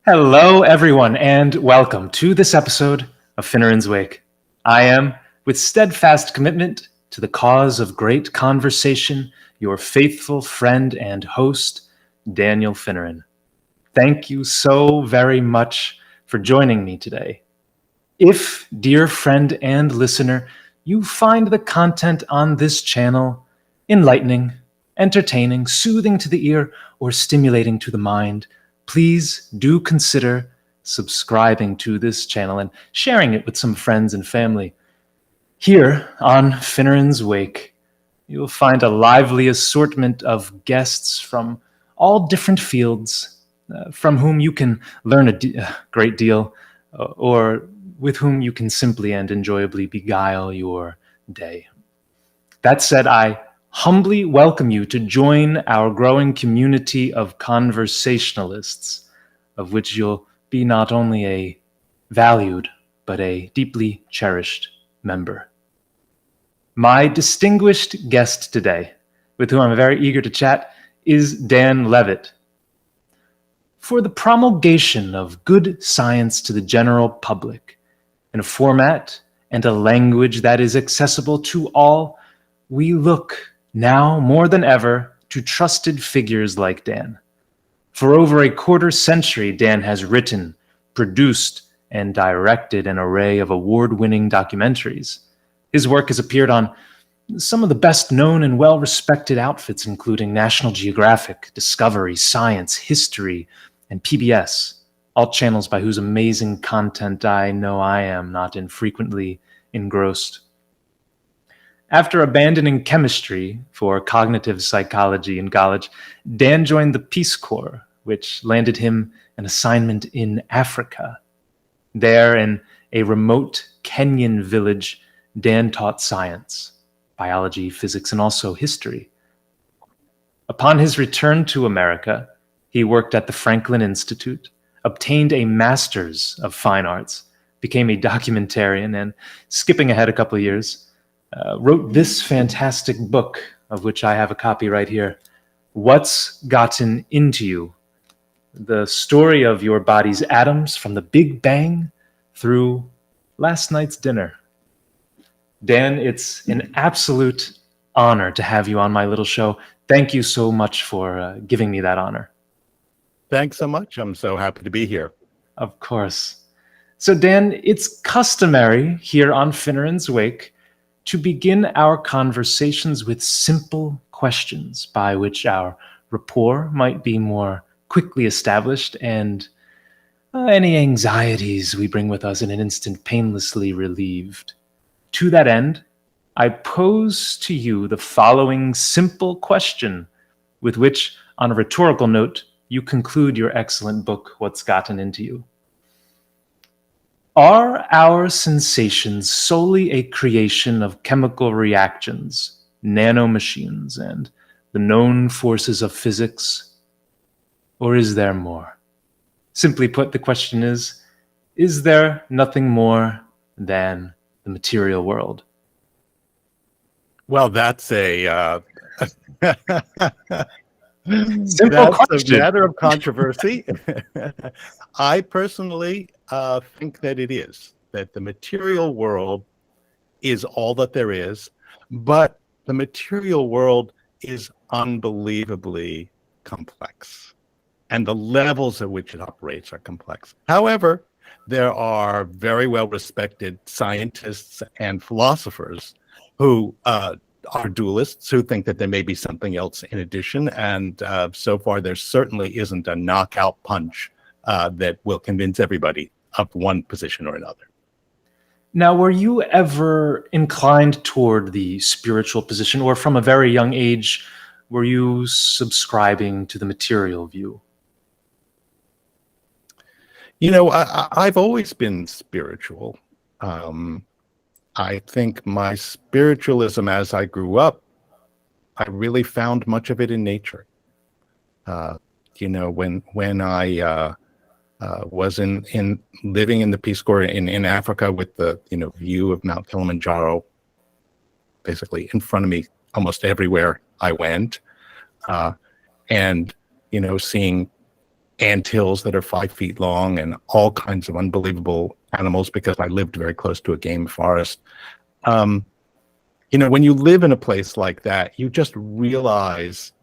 Hello, everyone, and welcome to this episode of Finneran's Wake. I am, with steadfast commitment to the cause of great conversation, your faithful friend and host, Daniel Finneran. Thank you so very much for joining me today. If, dear friend and listener, you find the content on this channel enlightening, entertaining, soothing to the ear, or stimulating to the mind, please do consider subscribing to this channel and sharing it with some friends and family. Here on Finneran's Wake, you'll find a lively assortment of guests from all different fields, from whom you can learn a great deal, or with whom you can simply and enjoyably beguile your day. That said, I humbly welcome you to join our growing community of conversationalists, of which you'll be not only a valued, but a deeply cherished member. My distinguished guest today, with whom I'm very eager to chat, is Dan Levitt. For the promulgation of good science to the general public, in a format and a language that is accessible to all, we look now more than ever to trusted figures like Dan. For over a quarter century, Dan has written, produced, and directed an array of award-winning documentaries. His work has appeared on some of the best-known and well-respected outfits, including National Geographic, Discovery, Science, History, and PBS, all channels by whose amazing content I know I am not infrequently engrossed. After abandoning chemistry for cognitive psychology in college, Dan joined the Peace Corps, which landed him an assignment in Africa. There, in a remote Kenyan village, Dan taught science, biology, physics, and also history. Upon his return to America, he worked at the Franklin Institute, obtained a Master's of Fine Arts, became a documentarian, and, skipping ahead a couple of years, wrote this fantastic book, of which I have a copy right here, What's Gotten Into You? The story of your body's atoms from the Big Bang through last night's dinner. Dan, it's an absolute honor to have you on my little show. Thank you so much for giving me that honor. Thanks so much. I'm so happy to be here. Of course. So Dan, it's customary here on Finneran's Wake to begin our conversations with simple questions by which our rapport might be more quickly established and any anxieties we bring with us in an instant painlessly relieved. To that end, I pose to you the following simple question, with which, on a rhetorical note, you conclude your excellent book, What's Gotten Into You. Are our sensations solely a creation of chemical reactions, nanomachines, and the known forces of physics? Or is there more? Simply put, the question is there nothing more than the material world? Well, that's a simple question. A matter of controversy. I personally think that it is, that the material world is all that there is, but the material world is unbelievably complex, and the levels at which it operates are complex. However, there are very well-respected scientists and philosophers who are dualists, who think that there may be something else in addition, and so far there certainly isn't a knockout punch that will convince everybody of one position or another. Now, were you ever inclined toward the spiritual position, or from a very young age, were you subscribing to the material view? You know, I've always been spiritual. I think my spiritualism as I grew up, I really found much of it in nature. You know, when I was in living in the Peace Corps in Africa with the view of Mount Kilimanjaro basically in front of me almost everywhere I went, and seeing anthills that are 5 feet long and all kinds of unbelievable animals because I lived very close to a game forest. When you live in a place like that, you just realize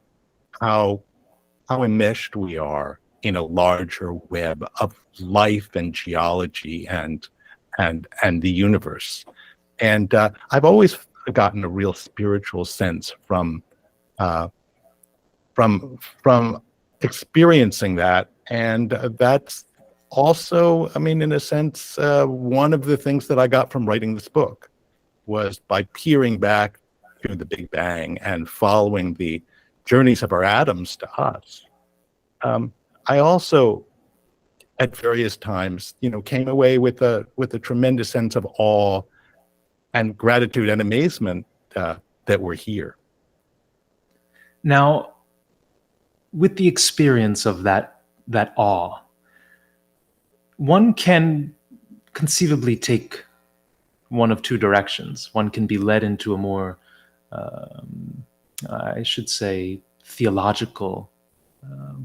how enmeshed we are in a larger web of life and geology and the universe. And I've always gotten a real spiritual sense from experiencing that, and that's also, I mean, in a sense, one of the things that I got from writing this book was by peering back to the Big Bang and following the journeys of our atoms to us. I also, at various times, came away with a tremendous sense of awe and gratitude and amazement that we're here. Now, with the experience of that awe, one can conceivably take one of two directions. One can be led into a more, I should say, theological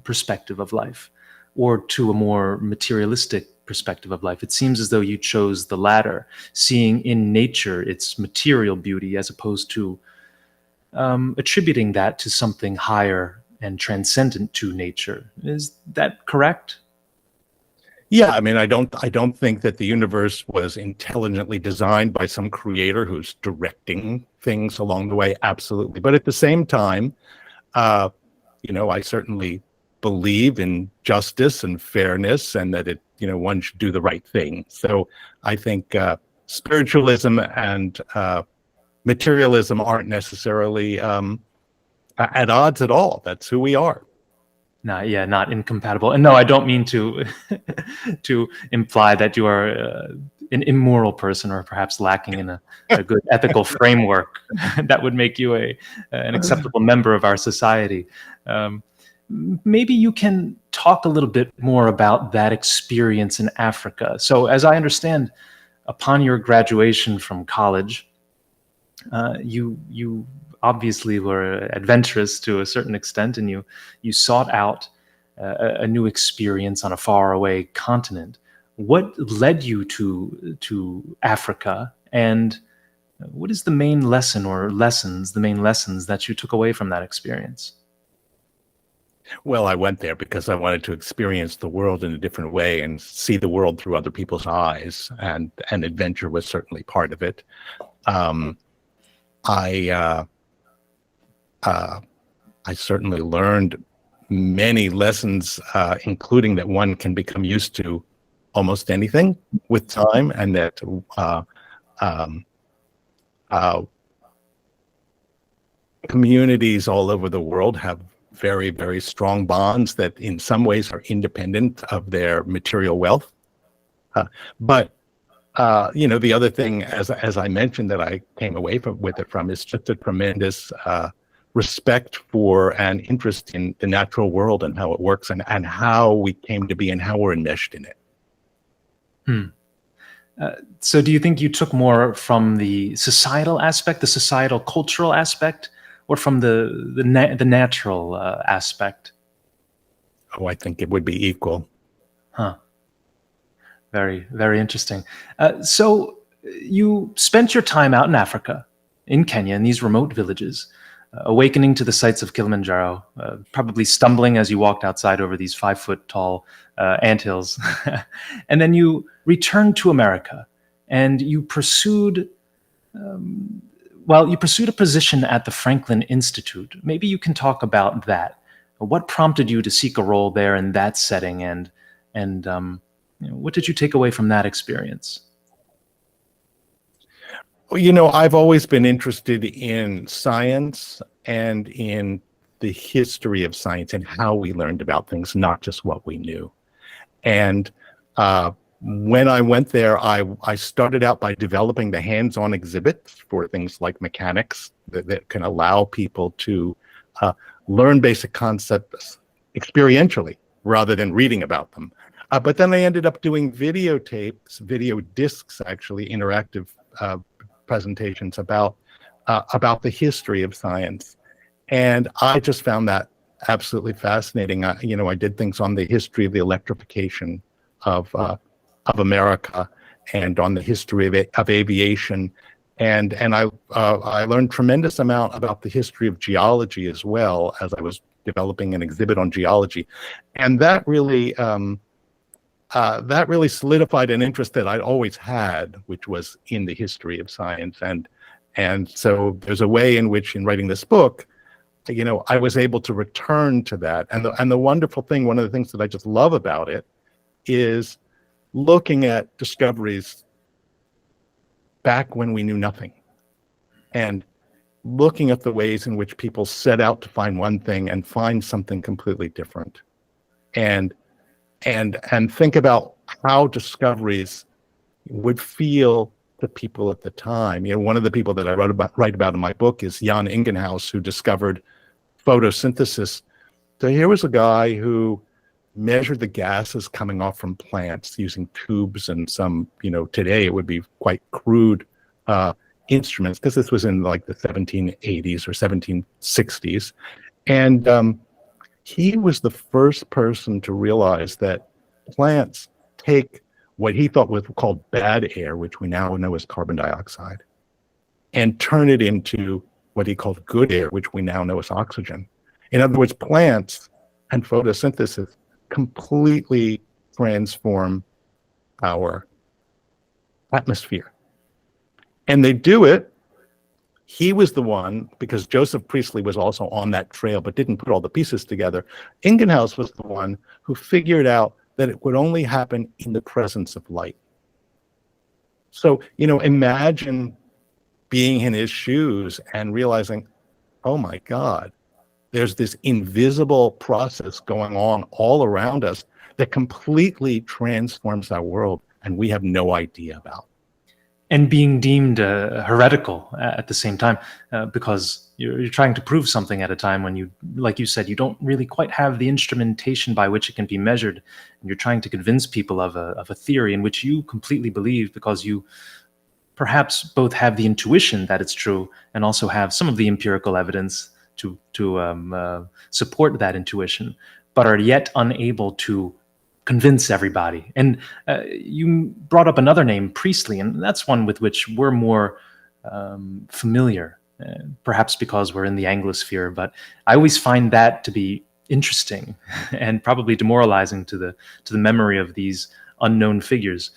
perspective of life, or to a more materialistic perspective of life. It seems as though you chose the latter, seeing in nature its material beauty as opposed to attributing that to something higher and transcendent to nature. Is that correct? Yeah, I mean, I don't think that the universe was intelligently designed by some creator who's directing things along the way. Absolutely. But at the same time, I certainly believe in justice and fairness, and that one should do the right thing. So I think spiritualism and materialism aren't necessarily at odds at all. That's who we are. Not incompatible. And no, I don't mean to to imply that you are an immoral person or perhaps lacking in a good ethical framework that would make you an acceptable member of our society. Maybe you can talk a little bit more about that experience in Africa. So, as I understand, upon your graduation from college, you obviously were adventurous to a certain extent, and you sought out a new experience on a faraway continent. What led you to Africa, and what is the main lesson or lessons, the main lessons that you took away from that experience? Well, I went there because I wanted to experience the world in a different way and see the world through other people's eyes, and adventure was certainly part of it. I certainly learned many lessons, including that one can become used to almost anything with time, and that communities all over the world have very, very strong bonds that in some ways are independent of their material wealth. But the other thing, as I mentioned, that I came away with it from is just a tremendous respect for and interest in the natural world and how it works, and how we came to be and how we're enmeshed in it. So do you think you took more from the societal aspect, the societal cultural aspect, or from the natural aspect? Oh, I think it would be equal. Huh. Very, very interesting. So you spent your time out in Africa, in Kenya, in these remote villages, awakening to the sights of Kilimanjaro, probably stumbling as you walked outside over these 5-foot tall anthills. And then you returned to America, and you pursued a position at the Franklin Institute. Maybe you can talk about that. What prompted you to seek a role there in that setting, and what did you take away from that experience? Well, I've always been interested in science and in the history of science and how we learned about things, not just what we knew. And when I went there, I started out by developing the hands-on exhibits for things like mechanics that can allow people to learn basic concepts experientially rather than reading about them. But then I ended up doing videotapes, video discs, actually, interactive presentations about the history of science. And I just found that absolutely fascinating. I did things on the history of the electrification of America, and on the history of aviation, and I learned tremendous amount about the history of geology as well, as I was developing an exhibit on geology, and that really solidified an interest that I'd always had, which was in the history of science, and so there's a way in which, in writing this book, I was able to return to that, and the wonderful thing, one of the things that I just love about it, is looking at discoveries back when we knew nothing, and looking at the ways in which people set out to find one thing and find something completely different, and think about how discoveries would feel to people at the time. One of the people that I write about in my book is Jan Ingenhousz, who discovered photosynthesis. So here was a guy who measured the gases coming off from plants using tubes and some, today it would be quite crude instruments, because this was in like the 1780s or 1760s. And he was the first person to realize that plants take what he thought was called bad air, which we now know as carbon dioxide, and turn it into what he called good air, which we now know as oxygen. In other words, plants and photosynthesis completely transform our atmosphere. And they do it. He was the one, because Joseph Priestley was also on that trail but didn't put all the pieces together. Ingenhousz was the one who figured out that it would only happen in the presence of light. So, imagine being in his shoes and realizing, oh my God, there's this invisible process going on all around us that completely transforms our world, and we have no idea about. And being deemed heretical at the same time, because you're trying to prove something at a time when you, like you said, you don't really quite have the instrumentation by which it can be measured, and you're trying to convince people of a theory in which you completely believe, because you perhaps both have the intuition that it's true and also have some of the empirical evidence to support that intuition, but are yet unable to convince everybody. And you brought up another name, Priestley, and that's one with which we're more familiar, perhaps because we're in the Anglosphere. But I always find that to be interesting and probably demoralizing to the memory of these unknown figures.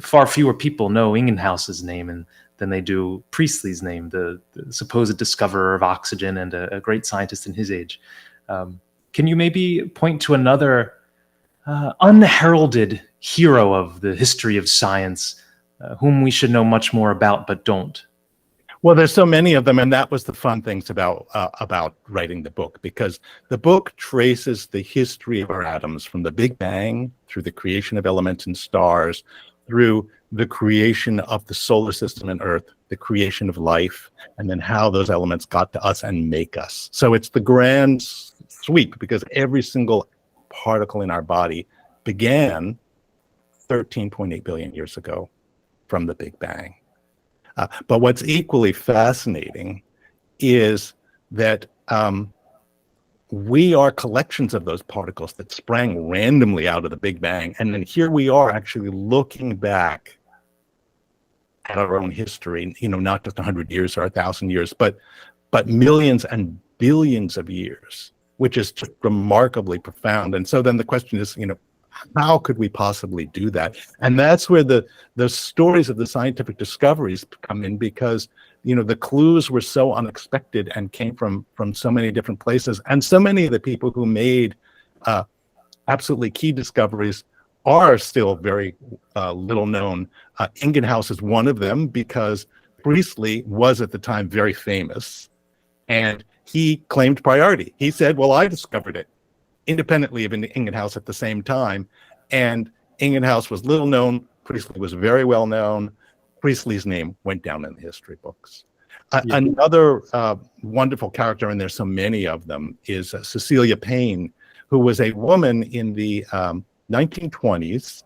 Far fewer people know Ingenhousz's name than they do Priestley's name, the supposed discoverer of oxygen and a great scientist in his age. Can you maybe point to another unheralded hero of the history of science, whom we should know much more about but don't? Well, there's so many of them, and that was the fun things about writing the book, because the book traces the history of our atoms from the Big Bang through the creation of elements and stars, through the creation of the solar system and Earth, the creation of life, and then how those elements got to us and make us. So it's the grand sweep, because every single particle in our body began 13.8 billion years ago from the Big Bang. But what's equally fascinating is that we are collections of those particles that sprang randomly out of the Big Bang. And then here we are actually looking back at our own history, not just 100 years or 1,000 years, but millions and billions of years, which is just remarkably profound. And so then the question is, how could we possibly do that? And that's where the stories of the scientific discoveries come in, because the clues were so unexpected and came from so many different places. And so many of the people who made absolutely key discoveries are still very little known. Ingenhousz is one of them, because Priestley was at the time very famous, and he claimed priority. He said, well, I discovered it, independently of Ingenhousz at the same time. And Ingenhousz was little known. Priestley was very well known. Priestley's name went down in the history books. Another wonderful character, and there's so many of them, is Cecilia Payne, who was a woman in the 1920s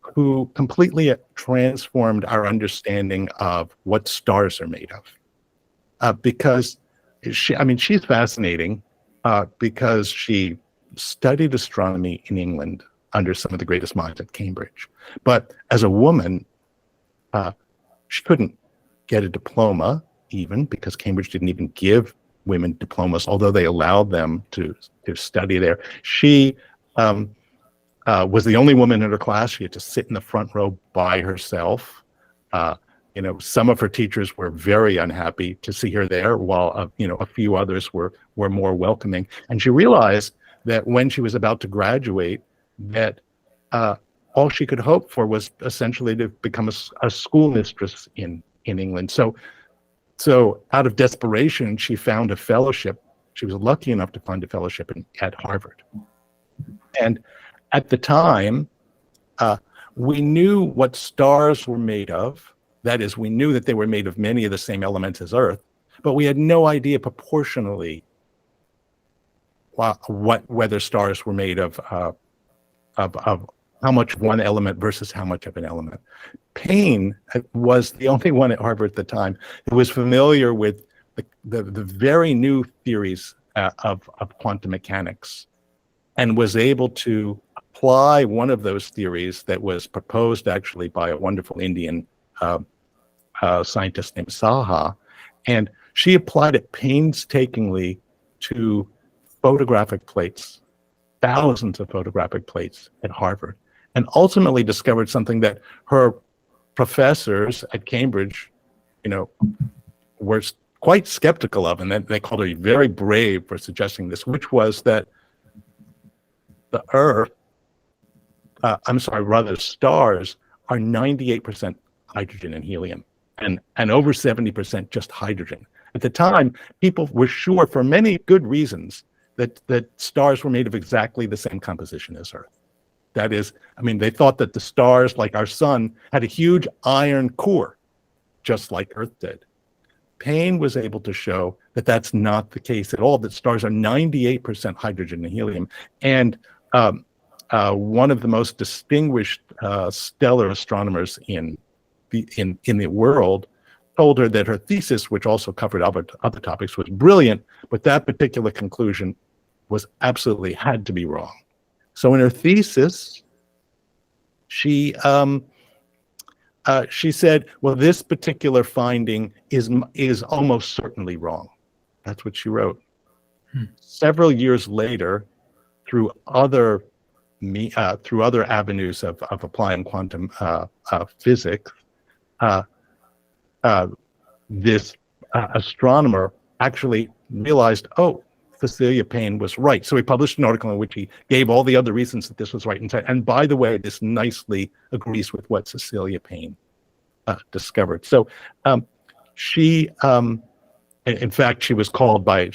who completely transformed our understanding of what stars are made of. Because she's fascinating. because she studied astronomy in England under some of the greatest minds at Cambridge. But as a woman, she couldn't get a diploma even, because Cambridge didn't even give women diplomas, although they allowed them to study there. She was the only woman in her class. She had to sit in the front row by herself. Some of her teachers were very unhappy to see her there, while a few others were more welcoming. And she realized that when she was about to graduate, that all she could hope for was essentially to become a schoolmistress in England. So out of desperation, she found a fellowship. She was lucky enough to find a fellowship at Harvard. And at the time, we knew what stars were made of. That is, we knew that they were made of many of the same elements as Earth, but we had no idea proportionally whether stars were made of how much of one element versus how much of an element. Payne was the only one at Harvard at the time who was familiar with the very new theories of quantum mechanics, and was able to apply one of those theories that was proposed actually by a wonderful Indian scientist named Saha, and she applied it painstakingly to photographic plates, thousands of photographic plates at Harvard, and ultimately discovered something that her professors at Cambridge, were quite skeptical of, and they called her very brave for suggesting this, which was that the Earth, stars are 98% hydrogen and helium, and over 70% just hydrogen. At the time, people were sure, for many good reasons, that stars were made of exactly the same composition as Earth. That is, they thought that the stars, like our sun, had a huge iron core, just like Earth did. Payne was able to show that that's not the case at all, that stars are 98% hydrogen and helium. And one of the most distinguished stellar astronomers in the world told her that her thesis, which also covered other topics, was brilliant, but that particular conclusion had to be wrong. So in her thesis, she said, well, this particular finding is almost certainly wrong. That's what she wrote. Several years later, through other avenues of applying quantum physics, this astronomer actually realized, oh, Cecilia Payne was right. So he published an article in which he gave all the other reasons that this was right. And by the way, this nicely agrees with what Cecilia Payne discovered. So she, in fact, she was called by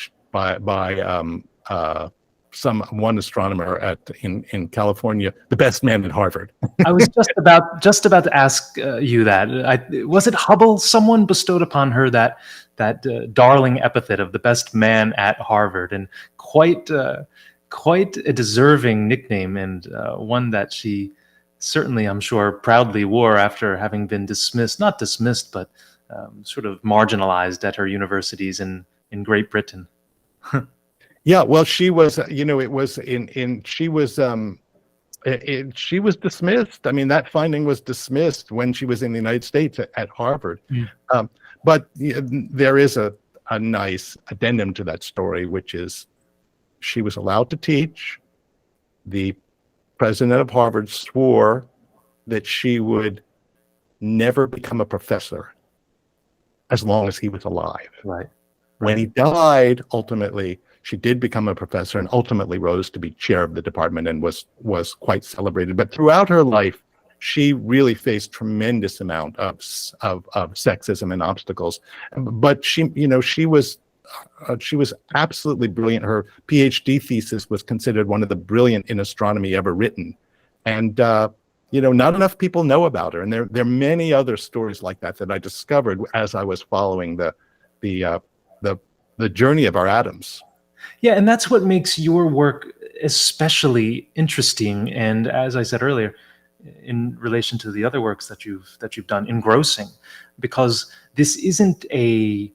one astronomer in California the best man at Harvard. I was just about to ask you that. Was it Hubble? Someone bestowed upon her that darling epithet of the best man at Harvard, and quite a deserving nickname, and one that she certainly, I'm sure, proudly wore after having been not dismissed, but sort of marginalized at her universities in Great Britain. Yeah, well, she was, she was dismissed. That finding was dismissed when she was in the United States at Harvard. But there is a nice addendum to that story, which is she was allowed to teach. The president of Harvard swore that she would never become a professor as long as he was alive. Right. When he died, ultimately, she did become a professor and ultimately rose to be chair of the department and was quite celebrated. But throughout her life, she really faced tremendous amount of sexism and obstacles. But she was absolutely brilliant. Her PhD thesis was considered one of the brilliant in astronomy ever written. And not enough people know about her. And there are many other stories like that I discovered as I was following the journey of our atoms. Yeah, and that's what makes your work especially interesting, and as I said earlier, in relation to the other works that you've done, engrossing, because this isn't a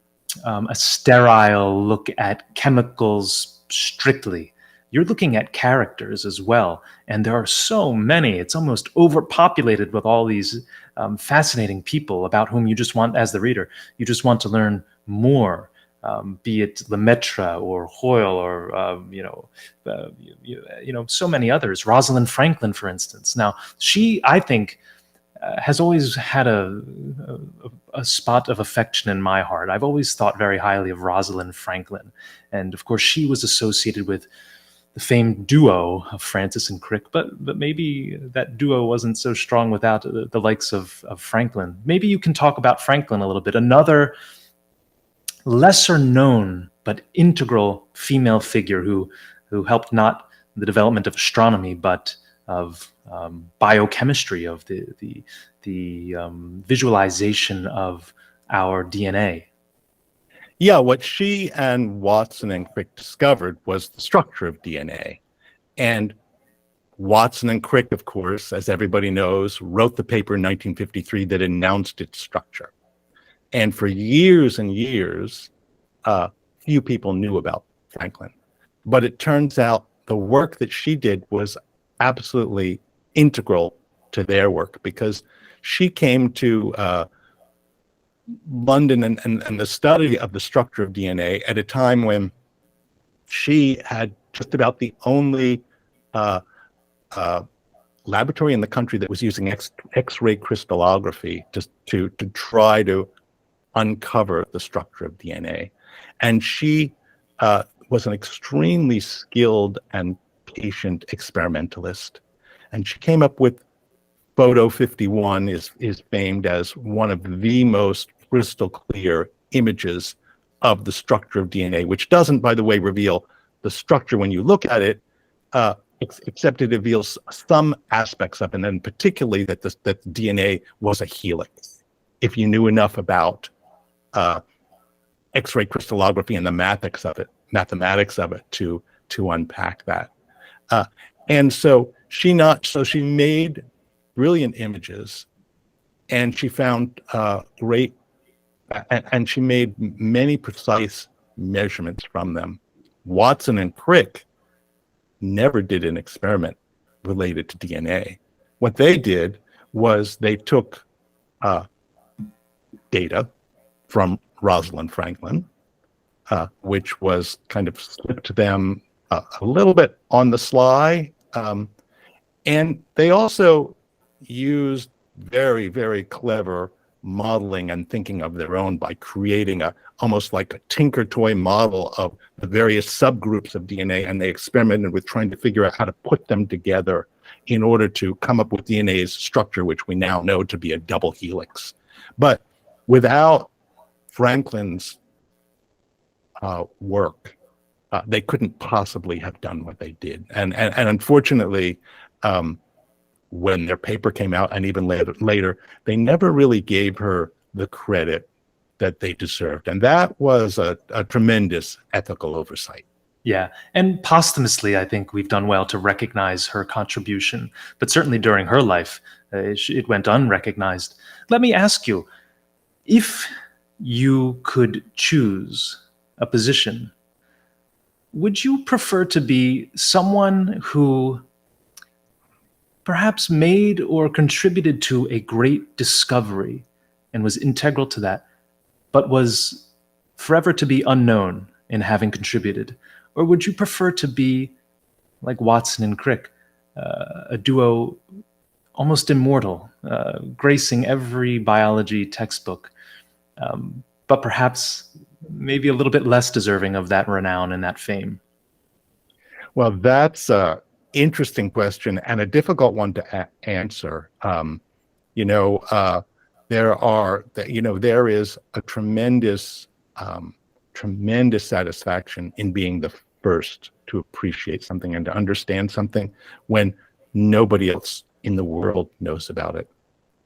sterile look at chemicals strictly. You're looking at characters as well, and there are so many. It's almost overpopulated with all these fascinating people about whom you just want, as the reader, you just want to learn more. Be it Lemaitre or Hoyle or so many others. Rosalind Franklin, for instance. Now, she, I think, has always had a spot of affection in my heart. I've always thought very highly of Rosalind Franklin, and of course, she was associated with the famed duo of Francis and Crick, but maybe that duo wasn't so strong without the likes of Franklin. Maybe you can talk about Franklin a little bit. Another lesser known but integral female figure who helped not the development of astronomy but of biochemistry, of the visualization of our DNA. Yeah, what she and Watson and Crick discovered was the structure of DNA. And Watson and Crick, of course, as everybody knows, wrote the paper in 1953 that announced its structure. And for years and years, few people knew about Franklin. But it turns out the work that she did was absolutely integral to their work, because she came to London and the study of the structure of DNA at a time when she had just about the only laboratory in the country that was using X-ray crystallography to try to uncover the structure of DNA. And she was an extremely skilled and patient experimentalist. And she came up with Photo 51 is famed as one of the most crystal clear images of the structure of DNA, which doesn't, by the way, reveal the structure when you look at it, except it reveals some aspects of it, and then particularly that DNA was a helix. If you knew enough about X-ray crystallography and the mathematics of it to unpack that. And so she made brilliant images, and she found and she made many precise measurements from them. Watson and Crick never did an experiment related to DNA. What they did was they took data from Rosalind Franklin, which was kind of slipped to them a little bit on the sly, and they also used very, very clever modeling and thinking of their own by creating almost like a tinker toy model of the various subgroups of DNA, and they experimented with trying to figure out how to put them together in order to come up with DNA's structure, which we now know to be a double helix. But without Franklin's work, they couldn't possibly have done what they did. And unfortunately, when their paper came out, and even later, they never really gave her the credit that they deserved. And that was a tremendous ethical oversight. Yeah, and posthumously, I think we've done well to recognize her contribution. But certainly during her life, it went unrecognized. Let me ask you, if you could choose a position, would you prefer to be someone who perhaps made or contributed to a great discovery and was integral to that, but was forever to be unknown in having contributed? Or would you prefer to be like Watson and Crick, a duo almost immortal, gracing every biology textbook, but perhaps maybe a little bit less deserving of that renown and that fame? Well, that's interesting question and a difficult one to answer. There is a tremendous satisfaction in being the first to appreciate something and to understand something when nobody else in the world knows about it.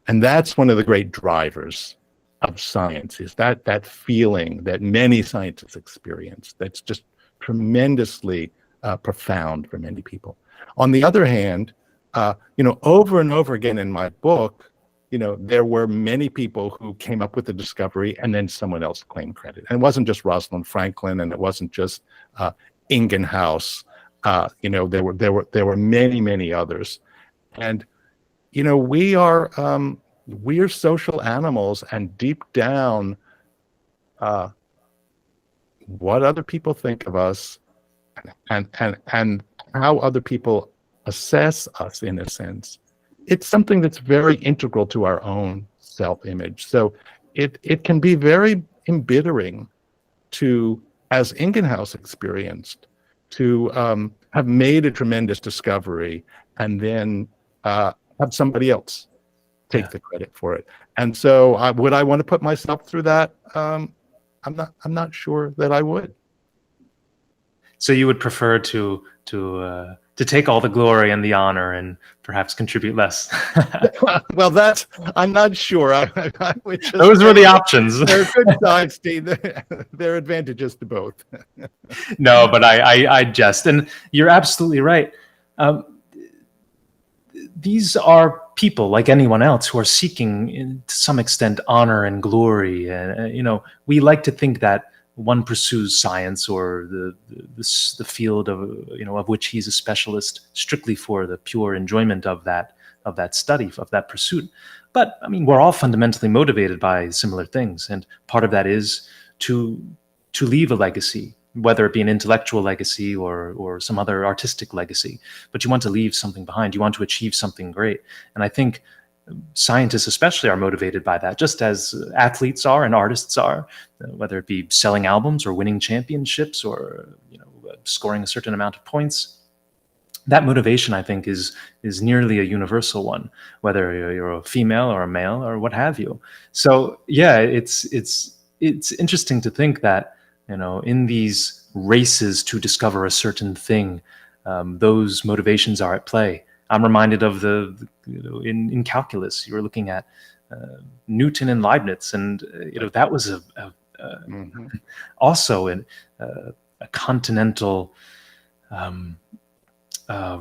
And that's one of the great drivers of science, is that feeling that many scientists experience that's just tremendously profound for many people. On the other hand, over and over again in my book, there were many people who came up with the discovery and then someone else claimed credit. And it wasn't just Rosalind Franklin, and it wasn't just Ingenhousz. There were many others, and we are social animals, and deep down, what other people think of us, and how other people assess us, in a sense, it's something that's very integral to our own self-image. So it can be very embittering to, as Ingenhousz experienced, to have made a tremendous discovery and then have somebody else take the credit for it. And so would I want to put myself through that? I'm not sure that I would. So you would prefer to take all the glory and the honor and perhaps contribute less. Well, I'm not sure. Those were the options. There are good sides, Steve. There are advantages to both. No, but I jest, and you're absolutely right. These are people like anyone else who are seeking, to some extent, honor and glory. And we like to think that one pursues science or the field of which he's a specialist strictly for the pure enjoyment of that study, of that pursuit. But I mean, we're all fundamentally motivated by similar things, and part of that is to leave a legacy, whether it be an intellectual legacy or some other artistic legacy. But you want to leave something behind. You want to achieve something great, and I think scientists especially are motivated by that, just as athletes are and artists are, whether it be selling albums or winning championships or scoring a certain amount of points. That motivation, I think, is nearly a universal one, whether you're a female or a male or what have you. So yeah, it's interesting to think that in these races to discover a certain thing, those motivations are at play. I'm reminded of in calculus, you were looking at Newton and Leibniz, and that was also a continental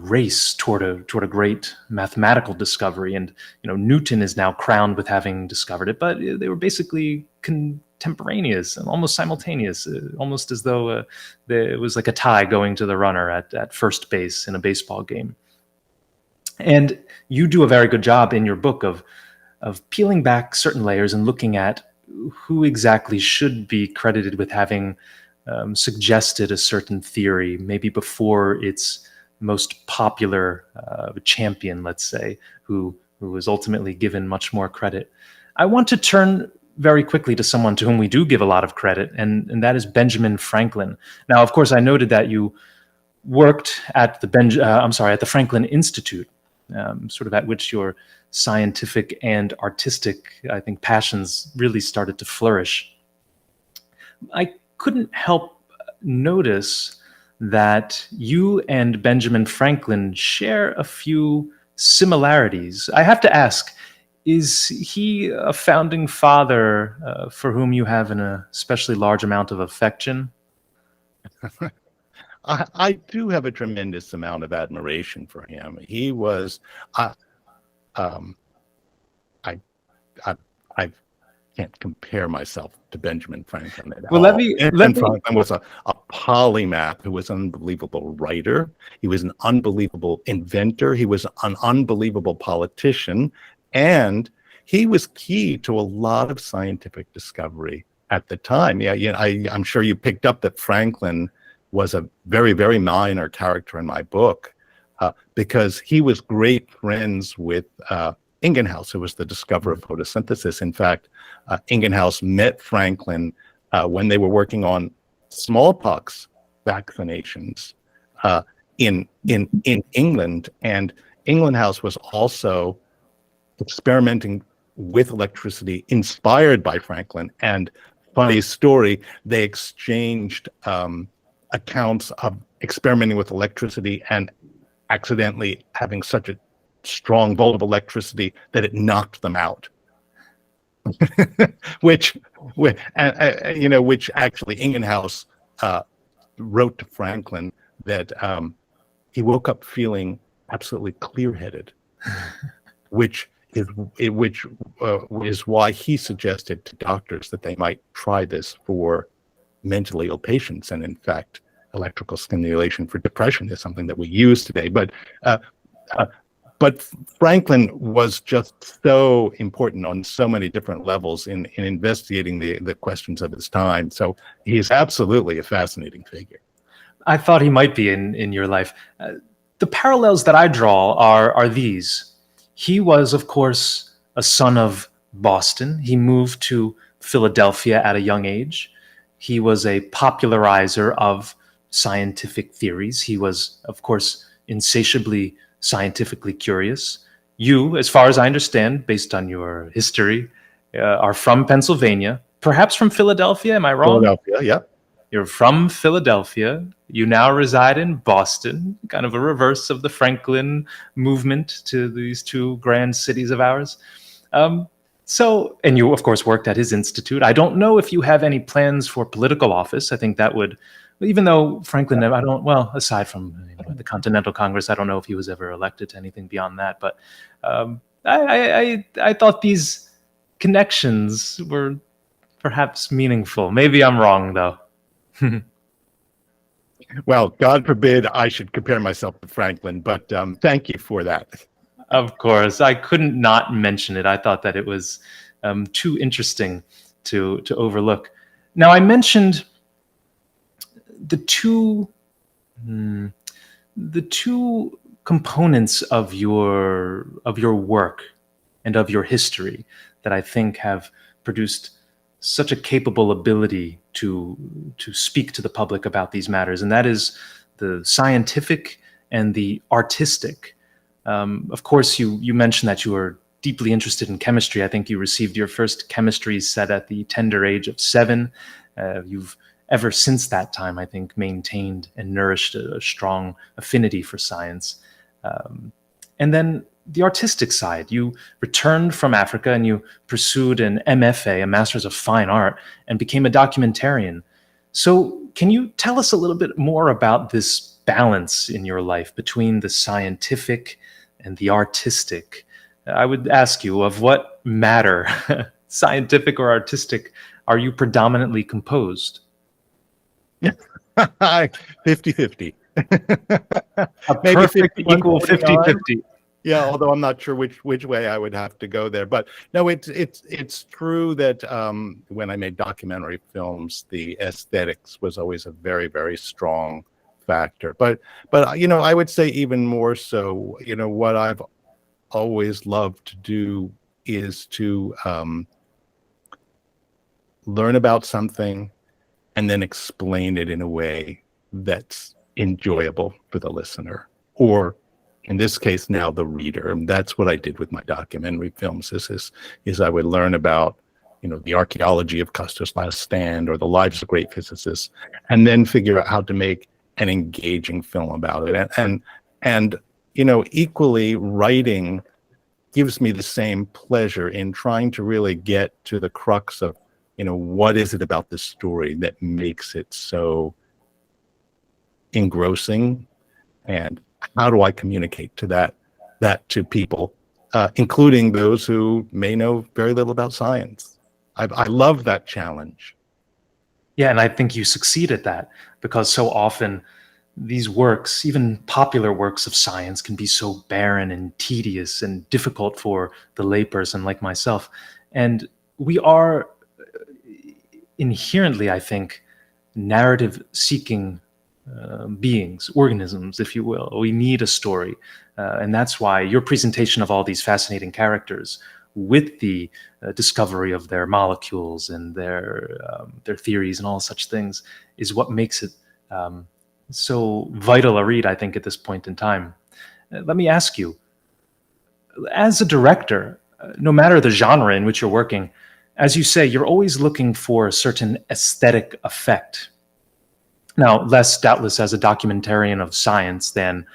race toward a great mathematical discovery. And Newton is now crowned with having discovered it, but they were basically contemporaneous and almost simultaneous, almost as though it was like a tie going to the runner at first base in a baseball game. And you do a very good job in your book of peeling back certain layers and looking at who exactly should be credited with having suggested a certain theory, maybe before its most popular champion, let's say, who was ultimately given much more credit. I want to turn very quickly to someone to whom we do give a lot of credit, and that is Benjamin Franklin. Now, of course, I noted that you worked at the Franklin Institute, sort of at which your scientific and artistic, I think, passions really started to flourish. I couldn't help notice that you and Benjamin Franklin share a few similarities. I have to ask, is he a founding father for whom you have an especially large amount of affection? I do have a tremendous amount of admiration for him. He was, I can't compare myself to Benjamin Franklin at all. Franklin was a polymath who was an unbelievable writer. He was an unbelievable inventor. He was an unbelievable politician, and he was key to a lot of scientific discovery at the time. I'm sure you picked up that Franklin was a very, very minor character in my book because he was great friends with Ingenhousz, who was the discoverer of photosynthesis. In fact, Ingenhousz met Franklin when they were working on smallpox vaccinations in England, and Ingenhousz was also experimenting with electricity, inspired by Franklin. And funny story, they exchanged accounts of experimenting with electricity and accidentally having such a strong bolt of electricity that it knocked them out. which actually Ingenhousz wrote to Franklin that he woke up feeling absolutely clear-headed, which is why he suggested to doctors that they might try this for mentally ill patients. And in fact, electrical stimulation for depression is something that we use today. But Franklin was just so important on so many different levels in investigating the questions of his time. So he's absolutely a fascinating figure. I thought he might be in your life. The parallels that I draw are these. He was, of course, a son of Boston. He moved to Philadelphia at a young age. He was a popularizer of scientific theories. He was, of course, insatiably scientifically curious. You, as far as I understand, based on your history, are from Pennsylvania, perhaps from Philadelphia. Am I wrong? Philadelphia, yeah. You're from Philadelphia. You now reside in Boston, kind of a reverse of the Franklin movement to these two grand cities of ours. And you, of course, worked at his institute. I don't know if you have any plans for political office. I think that would, even though Franklin, aside from the Continental Congress, I don't know if he was ever elected to anything beyond that. But I thought these connections were perhaps meaningful. Maybe I'm wrong, though. Well, God forbid I should compare myself to Franklin, but thank you for that. Of course, I couldn't not mention it. I thought that it was too interesting to overlook. Now, I mentioned the two components of your work and of your history that I think have produced such a capable ability to speak to the public about these matters, and that is the scientific and the artistic. Of course, you mentioned that you were deeply interested in chemistry. I think you received your first chemistry set at the tender age of 7. You've ever since that time, I think, maintained and nourished a strong affinity for science. And then the artistic side, you returned from Africa and you pursued an MFA, a Master's of Fine Art, and became a documentarian. So can you tell us a little bit more about this balance in your life between the scientific and the artistic? I would ask you, of what matter, scientific or artistic, are you predominantly composed? 50-50. Maybe equal 50-50. Yeah, although I'm not sure which way I would have to go there. But no, it's true that when I made documentary films, the aesthetics was always a very, very strong factor. But I would say even more so, what I've always loved to do is to learn about something and then explain it in a way that's enjoyable for the listener, or in this case now the reader. And that's what I did with my documentary films. Is I would learn about the archaeology of Custer's Last Stand or the lives of great physicists, and then figure out how to make an engaging film about it. And equally, writing gives me the same pleasure in trying to really get to the crux of what is it about this story that makes it so engrossing, and how do I communicate to that to people, including those who may know very little about science. I love that challenge. Yeah, and I think you succeed at that, because so often these works, even popular works of science, can be so barren and tedious and difficult for the layperson like myself. And we are inherently, I think, narrative-seeking beings, organisms, if you will. We need a story. And that's why your presentation of all these fascinating characters, with the discovery of their molecules and their theories and all such things, is what makes it so vital a read, I think, at this point in time. Let me ask you, as a director, no matter the genre in which you're working, as you say, you're always looking for a certain aesthetic effect. Now, less doubtless as a documentarian of science than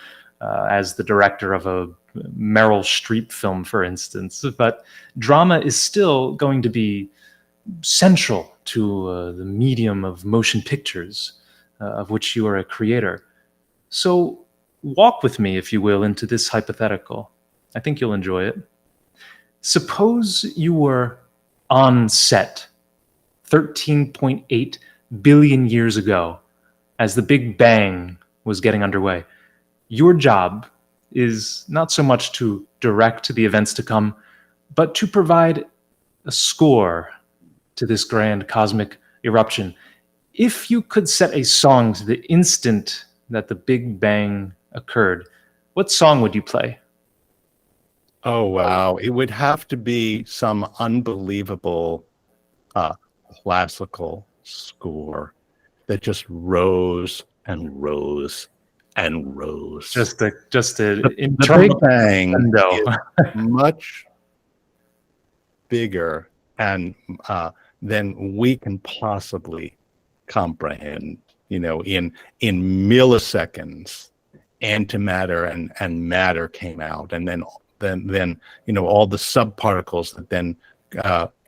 as the director of a Meryl Streep film, for instance. But drama is still going to be central to the medium of motion pictures, of which you are a creator. So walk with me, if you will, into this hypothetical. I think you'll enjoy it. Suppose you were on set 13.8 billion years ago as the Big Bang was getting underway. Your job is not so much to direct the events to come, but to provide a score to this grand cosmic eruption. If you could set a song to the instant that the Big Bang occurred, what song would you play? Oh, wow. It would have to be some unbelievable classical score that just rose and rose and rose. Just a The internal Big Bang crescendo. is much bigger and than we can possibly comprehend. In milliseconds, antimatter and matter came out, and then all the subparticles that then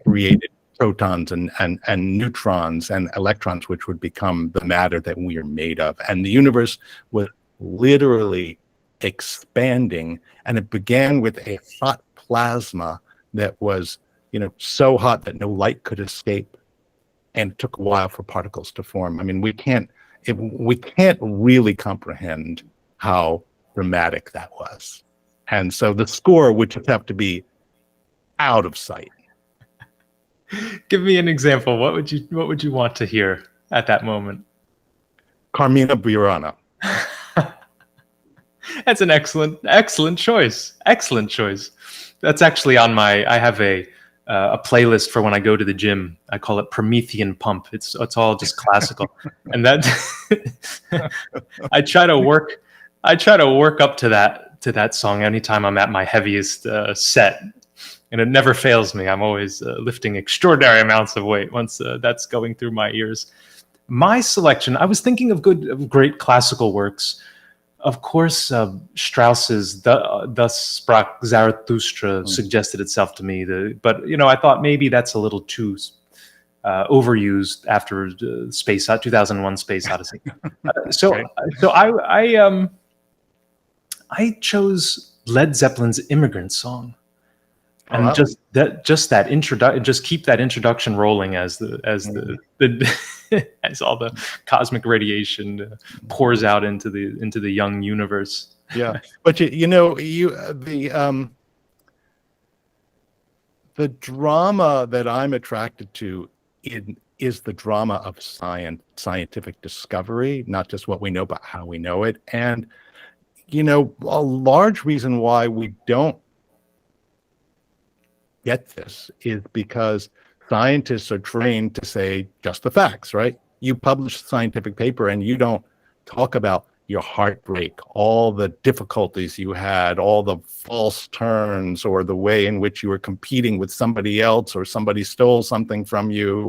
created protons and neutrons and electrons, which would become the matter that we are made of. And the universe was literally expanding, and it began with a hot plasma that was so hot that no light could escape, and it took a while for particles to form. I mean, we can't really comprehend how dramatic that was. And so the score would just have to be out of sight. Give me an example. What would you want to hear at that moment? Carmina Burana. That's an excellent choice. Excellent choice. That's actually on I have a playlist for when I go to the gym. I call it Promethean Pump. It's all just classical, and that I try to work up to that song anytime I'm at my heaviest set, and it never fails me. I'm always lifting extraordinary amounts of weight once that's going through my ears. My selection, I was thinking of great classical works. Of course, Strauss's "Thus Sprach Zarathustra" suggested itself to me. But I thought maybe that's a little too overused after 2001: Space Odyssey. So I chose Led Zeppelin's "Immigrant Song," and just keep that introduction rolling as as all the cosmic radiation pours out into the young universe. Yeah, but the drama that I'm attracted to is the drama of scientific discovery, not just what we know, but how we know it. And a large reason why we don't get this is because scientists are trained to say just the facts, right? You publish a scientific paper and you don't talk about your heartbreak, all the difficulties you had, all the false turns, or the way in which you were competing with somebody else, or somebody stole something from you,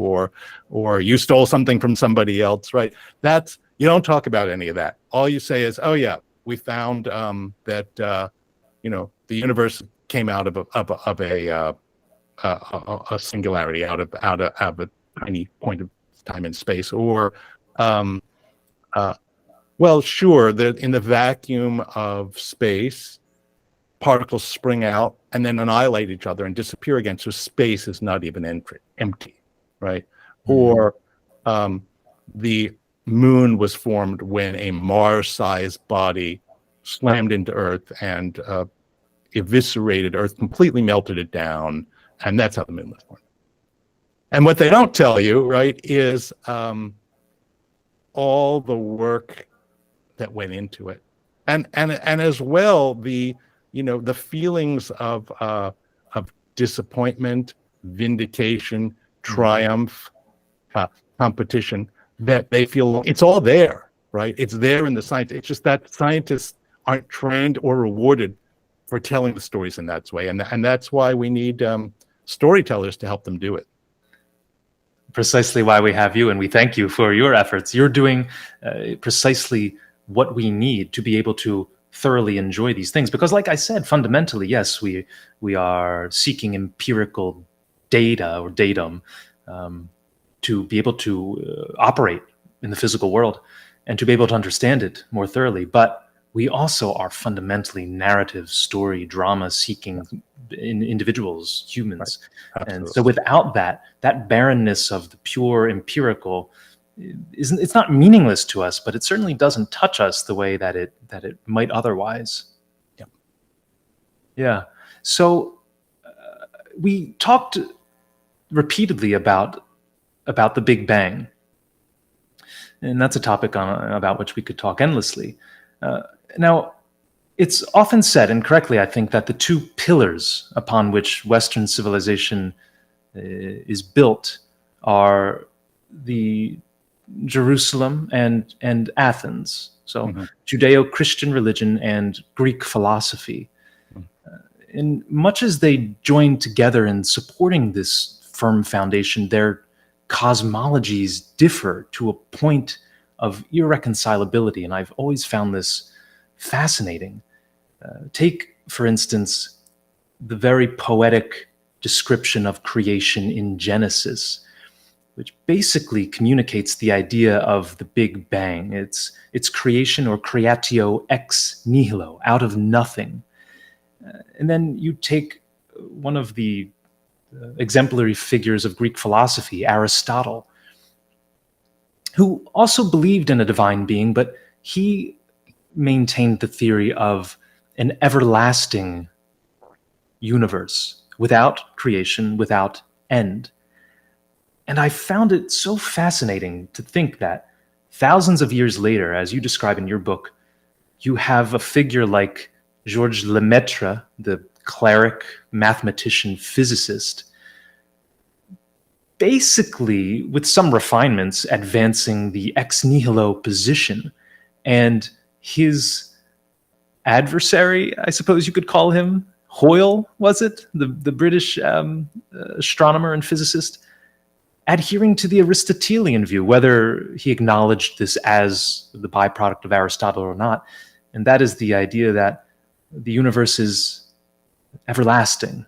or you stole something from somebody else, right? You don't talk about any of that. All you say is, oh yeah, we found that the universe came out of a singularity, out of a tiny point of time and space, or well, sure, that in the vacuum of space, particles spring out and then annihilate each other and disappear again. So space is not even empty, right? Mm-hmm. Or the moon was formed when a Mars-sized body slammed into Earth and eviscerated Earth, completely melted it down, and that's how the moon was formed. And what they don't tell you, right, is all the work that went into it, and as well the feelings of disappointment, vindication, triumph, competition that they feel. It's all there, right? It's there in the science. It's just that scientists aren't trained or rewarded for telling the stories in that way, and that's why we need storytellers to help them do it. Precisely why we have you, and we thank you for your efforts. You're doing precisely what we need to be able to thoroughly enjoy these things, because like I said, fundamentally, yes, we are seeking empirical data or datum to be able to operate in the physical world and to be able to understand it more thoroughly. But we also are fundamentally narrative, story, drama seeking individuals, humans. Right. And so without that barrenness of the pure empirical, it's not meaningless to us, but it certainly doesn't touch us the way that it might otherwise. Yeah. Yeah. So we talked repeatedly about the Big Bang, and that's a topic about which we could talk endlessly. Now, it's often said, and correctly, I think, that the two pillars upon which Western civilization is built are the Jerusalem and Athens. So Judeo-Christian religion and Greek philosophy. And much as they join together in supporting this firm foundation, their cosmologies differ to a point of irreconcilability. And I've always found this fascinating. Take, for instance, the very poetic description of creation in Genesis, which basically communicates the idea of the Big Bang. It's creation, or creatio ex nihilo, out of nothing. And then you take one of the exemplary figures of Greek philosophy, Aristotle, who also believed in a divine being, but he maintained the theory of an everlasting universe without creation, without end. And I found it so fascinating to think that thousands of years later, as you describe in your book, you have a figure like Georges Lemaitre, the cleric, mathematician, physicist, basically, with some refinements, advancing the ex nihilo position. And his adversary, I suppose you could call him, Hoyle, was it? The British astronomer and physicist, adhering to the Aristotelian view, whether he acknowledged this as the byproduct of Aristotle or not. And that is the idea that the universe is everlasting,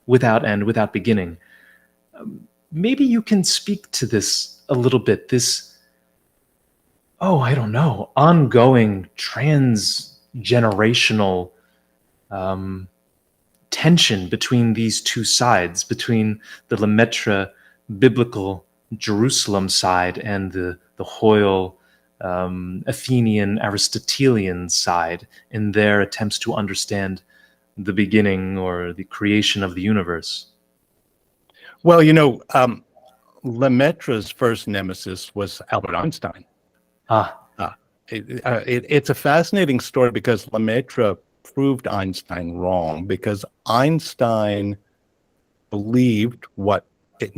without end, without beginning. Maybe you can speak to this a little bit, this, I don't know, ongoing transgenerational tension between these two sides, between the Lemaitre biblical Jerusalem side and the Hoyle Athenian Aristotelian side, in their attempts to understand the beginning or the creation of the universe. Well, Lemaitre's first nemesis was Albert Einstein. It's a fascinating story because Lemaitre proved Einstein wrong, because Einstein believed what Fred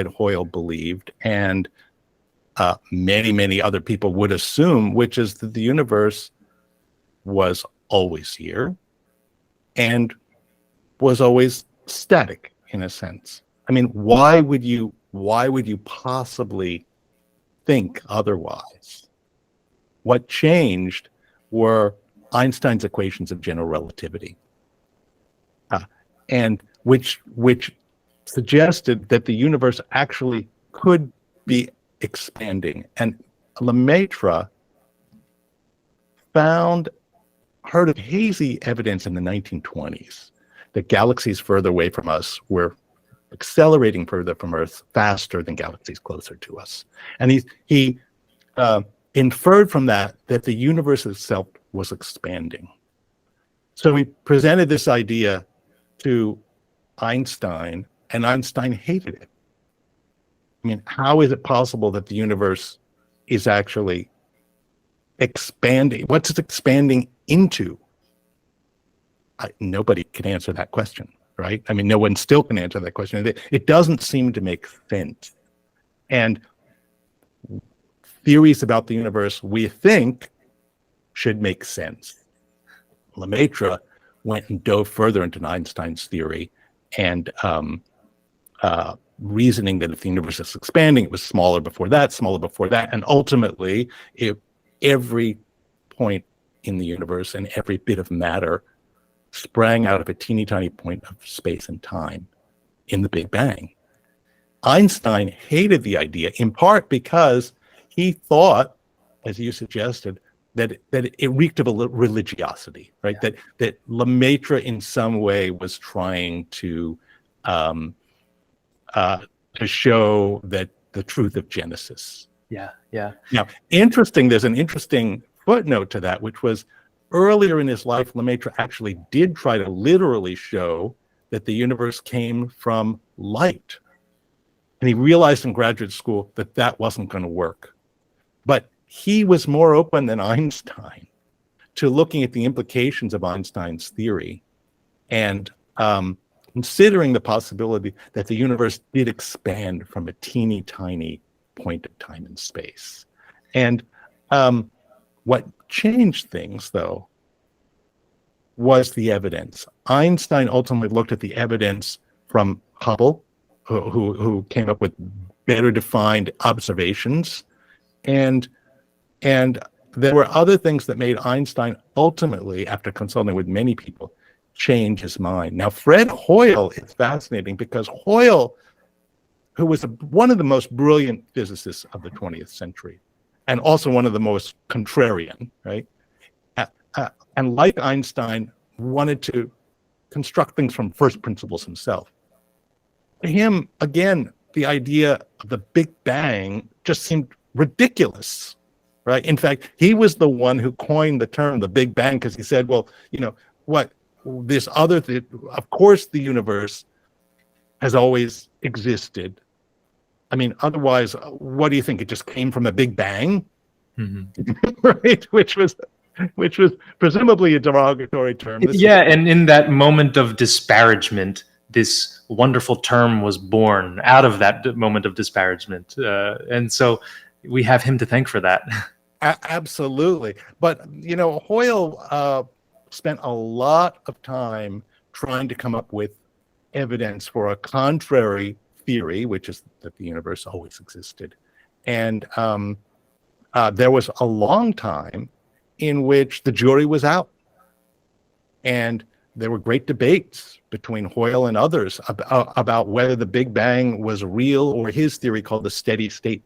Hoyle believed, and many, many other people would assume, which is that the universe was always here and was always static, in a sense. I mean, why would you possibly think otherwise? What changed were Einstein's equations of general relativity, and which suggested that the universe actually could be expanding. And Lemaitre heard of hazy evidence in the 1920s that galaxies further away from us were accelerating further from Earth faster than galaxies closer to us. And he inferred from that the universe itself was expanding. So he presented this idea to Einstein, and Einstein hated it. I mean, how is it possible that the universe is actually expanding? What's it expanding into? Nobody can answer that question, right? I mean, no one still can answer that question. It doesn't seem to make sense. And theories about the universe, we think, should make sense. Lemaitre went and dove further into Einstein's theory and reasoning that if the universe is expanding, it was smaller before that, and ultimately, every point in the universe and every bit of matter sprang out of a teeny tiny point of space and time in the Big Bang. Einstein hated the idea, in part because he thought, as you suggested, that it reeked of a religiosity, right? Yeah. That Lemaitre in some way was trying to show that the truth of Genesis. Yeah, yeah. Now, there's an interesting footnote to that, which was earlier in his life, Lemaitre actually did try to literally show that the universe came from light. And he realized in graduate school that that wasn't going to work. But he was more open than Einstein to looking at the implications of Einstein's theory and considering the possibility that the universe did expand from a teeny tiny point of time and space. And what changed things, though, was the evidence. Einstein ultimately looked at the evidence from Hubble, who came up with better defined observations, and there were other things that made Einstein ultimately, after consulting with many people, change his mind. Now, Fred Hoyle is fascinating because Hoyle, who was one of the most brilliant physicists of the 20th century, and also one of the most contrarian, right? And like Einstein, wanted to construct things from first principles himself. To him, again, the idea of the Big Bang just seemed ridiculous, right? In fact, he was the one who coined the term the Big Bang because he said, well, of course the universe has always existed. I mean, otherwise, what do you think? It just came from a Big Bang, right? Which was presumably a derogatory term. And in that moment of disparagement, this wonderful term was born out of that moment of disparagement. And so we have him to thank for that. Absolutely. But, Hoyle spent a lot of time trying to come up with evidence for a contrary theory, which is that the universe always existed. And there was a long time in which the jury was out. And there were great debates between Hoyle and others about whether the Big Bang was real or his theory called the steady state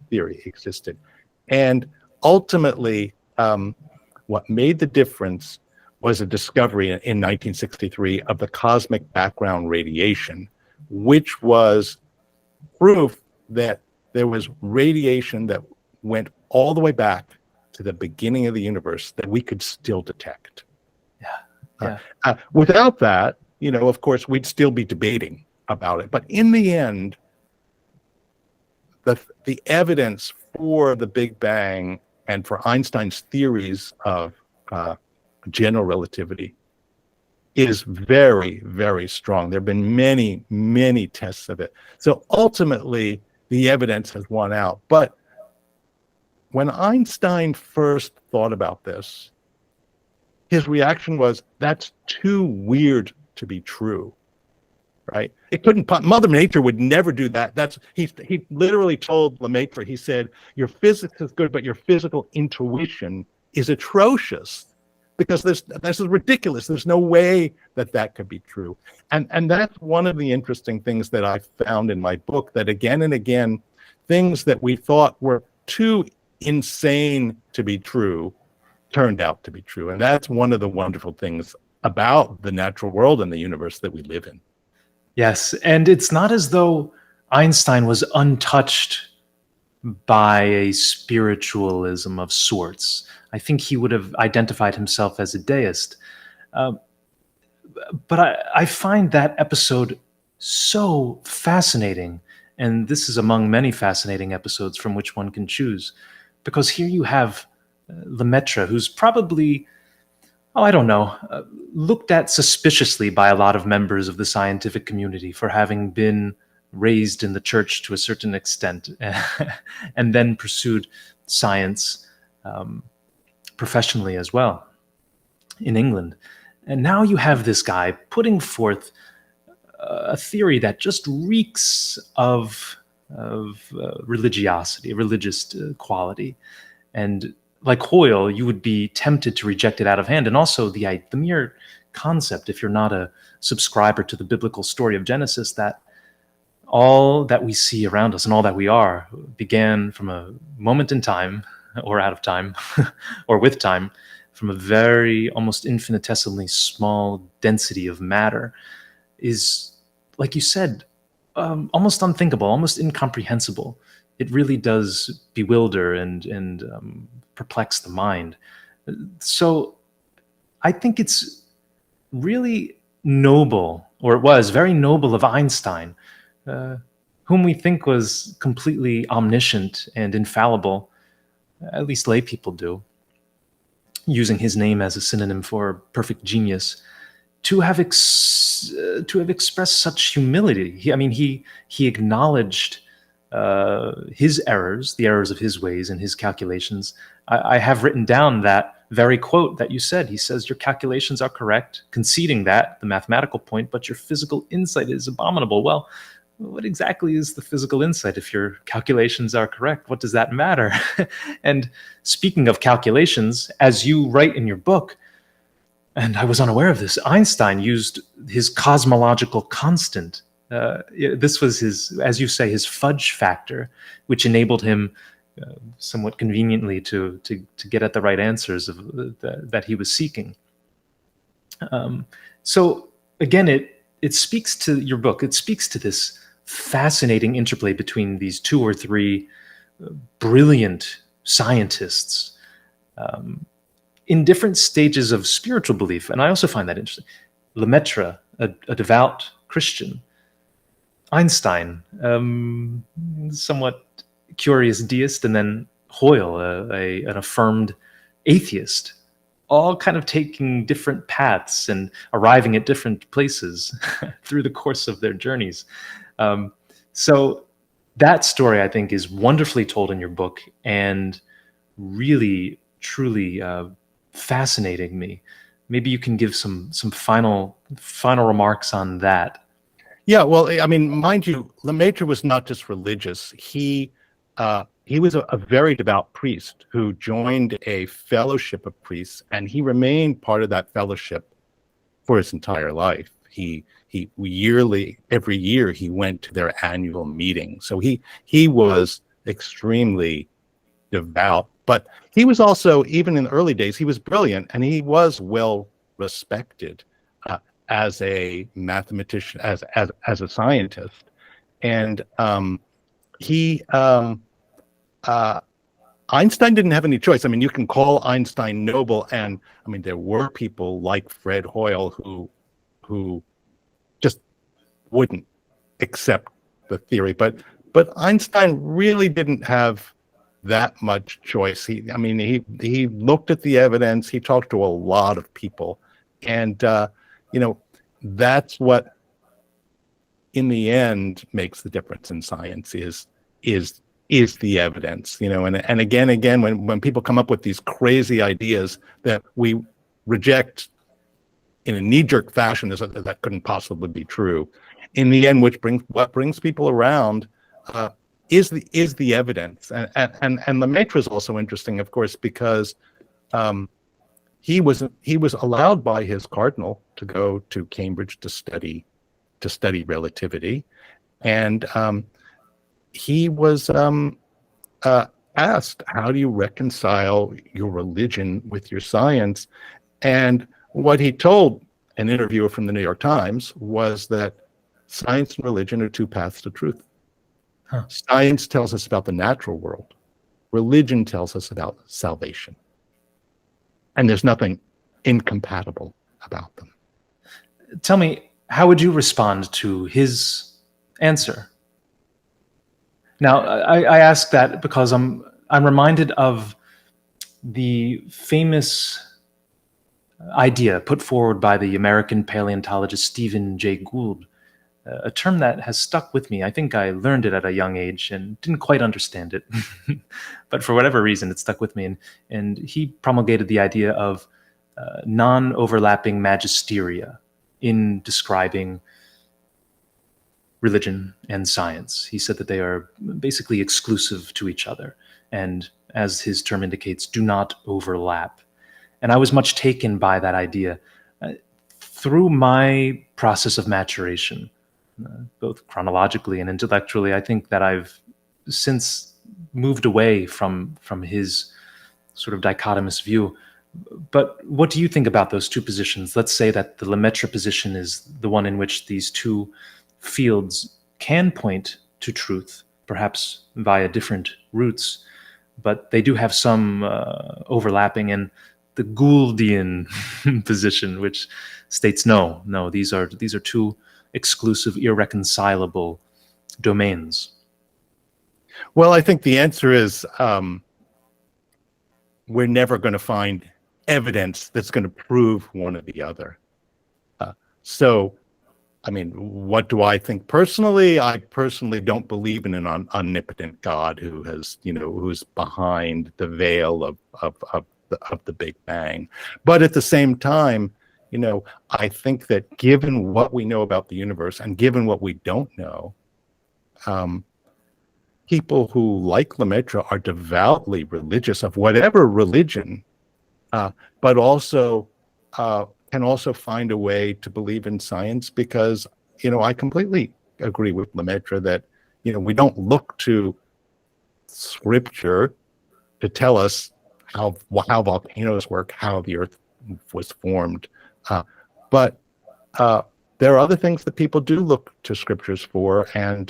theory existed. And ultimately, what made the difference was a discovery in 1963 of the cosmic background radiation, which was proof that there was radiation that went all the way back to the beginning of the universe that we could still detect. Without that, of course, we'd still be debating about it. But in the end, the evidence for the Big Bang and for Einstein's theories of general relativity is very, very strong. There have been many, many tests of it. So ultimately, the evidence has won out. But when Einstein first thought about this, his reaction was, that's too weird to be true, right? It couldn't, Mother Nature would never do that. He literally told Lemaitre, he said, your physics is good, but your physical intuition is atrocious because this is ridiculous. There's no way that could be true. And that's one of the interesting things that I found in my book, that again and again, things that we thought were too insane to be true turned out to be true. And that's one of the wonderful things about the natural world and the universe that we live in. Yes, and it's not as though Einstein was untouched by a spiritualism of sorts. I think he would have identified himself as a deist. But I find that episode so fascinating, and this is among many fascinating episodes from which one can choose, because here you have Lemaitre, who's probably, looked at suspiciously by a lot of members of the scientific community for having been raised in the church to a certain extent and then pursued science professionally as well in England. And now you have this guy putting forth a theory that just reeks of religiosity, religious quality. And like Hoyle, you would be tempted to reject it out of hand. And also the mere concept, if you're not a subscriber to the biblical story of Genesis, that all that we see around us and all that we are began from a moment in time, or out of time, or with time, from a very almost infinitesimally small density of matter, is, like you said, almost unthinkable, almost incomprehensible it really does bewilder and perplex the mind. So I think it's really noble, or it was very noble of Einstein, whom we think was completely omniscient and infallible, at least lay people do, using his name as a synonym for perfect genius, to have expressed such humility. He acknowledged his errors, the errors of his ways and his calculations. I have written down that very quote that you said. He says, your calculations are correct, conceding that, the mathematical point, but your physical insight is abominable. Well, what exactly is the physical insight if your calculations are correct? What does that matter? And speaking of calculations, as you write in your book, and I was unaware of this, Einstein used his cosmological constant. This was his, as you say, his fudge factor, which enabled him somewhat conveniently to get at the right answers that he was seeking. So again, it speaks to your book. It speaks to this fascinating interplay between these two or three brilliant scientists in different stages of spiritual belief. And I also find that interesting. Lemaitre, a devout Christian. Einstein, somewhat curious deist, and then Hoyle, an affirmed atheist, all kind of taking different paths and arriving at different places through the course of their journeys. So that story, I think, is wonderfully told in your book and really, truly fascinating me. Maybe you can give some final remarks on that. Yeah, well, I mean, mind you, Lemaitre was not just religious. He was a very devout priest who joined a fellowship of priests, and he remained part of that fellowship for his entire life. Every year he went to their annual meeting. So he was extremely devout, but he was also, even in the early days, he was brilliant, and he was well respected as a mathematician, as a scientist. And Einstein didn't have any choice. I mean, you can call Einstein noble, and I mean, there were people like Fred Hoyle who just wouldn't accept the theory, but Einstein really didn't have that much choice. He looked at the evidence. He talked to a lot of people, and that's what, in the end, makes the difference in science is the evidence. And again, when people come up with these crazy ideas that we reject in a knee-jerk fashion, that couldn't possibly be true. In the end, what brings people around is the evidence. And Lemaitre is also interesting, of course, because he was allowed by his cardinal to go to Cambridge to study relativity, and he was asked, how do you reconcile your religion with your science? And what he told an interviewer from the New York Times was that science and religion are two paths to truth. Huh. Science tells us about the natural world. Religion tells us about salvation. And there's nothing incompatible about them. Tell me, how would you respond to his answer? Now, I ask that because I'm reminded of the famous idea put forward by the American paleontologist Stephen Jay Gould, a term that has stuck with me. I think I learned it at a young age and didn't quite understand it, but for whatever reason, it stuck with me. And he promulgated the idea of non-overlapping magisteria in describing religion and science. He said that they are basically exclusive to each other, and as his term indicates, do not overlap. And I was much taken by that idea. Through my process of maturation, both chronologically and intellectually, I think that I've since moved away from his sort of dichotomous view. But what do you think about those two positions? Let's say that the Lemaitre position is the one in which these two fields can point to truth, perhaps via different routes, but they do have some overlapping. And the Gouldian position, which states no, these are two exclusive, irreconcilable domains. Well, I think the answer is we're never going to find evidence that's going to prove one or the other. So, I mean, what do I think personally? I personally don't believe in an omnipotent God who has, who's behind the veil of the Big Bang. But at the same time, I think that given what we know about the universe and given what we don't know, people who, like Lemaitre, are devoutly religious of whatever religion, but also can also find a way to believe in science, because I completely agree with Lemaitre that we don't look to scripture to tell us how volcanoes work, how the earth was formed, but there are other things that people do look to scriptures for, and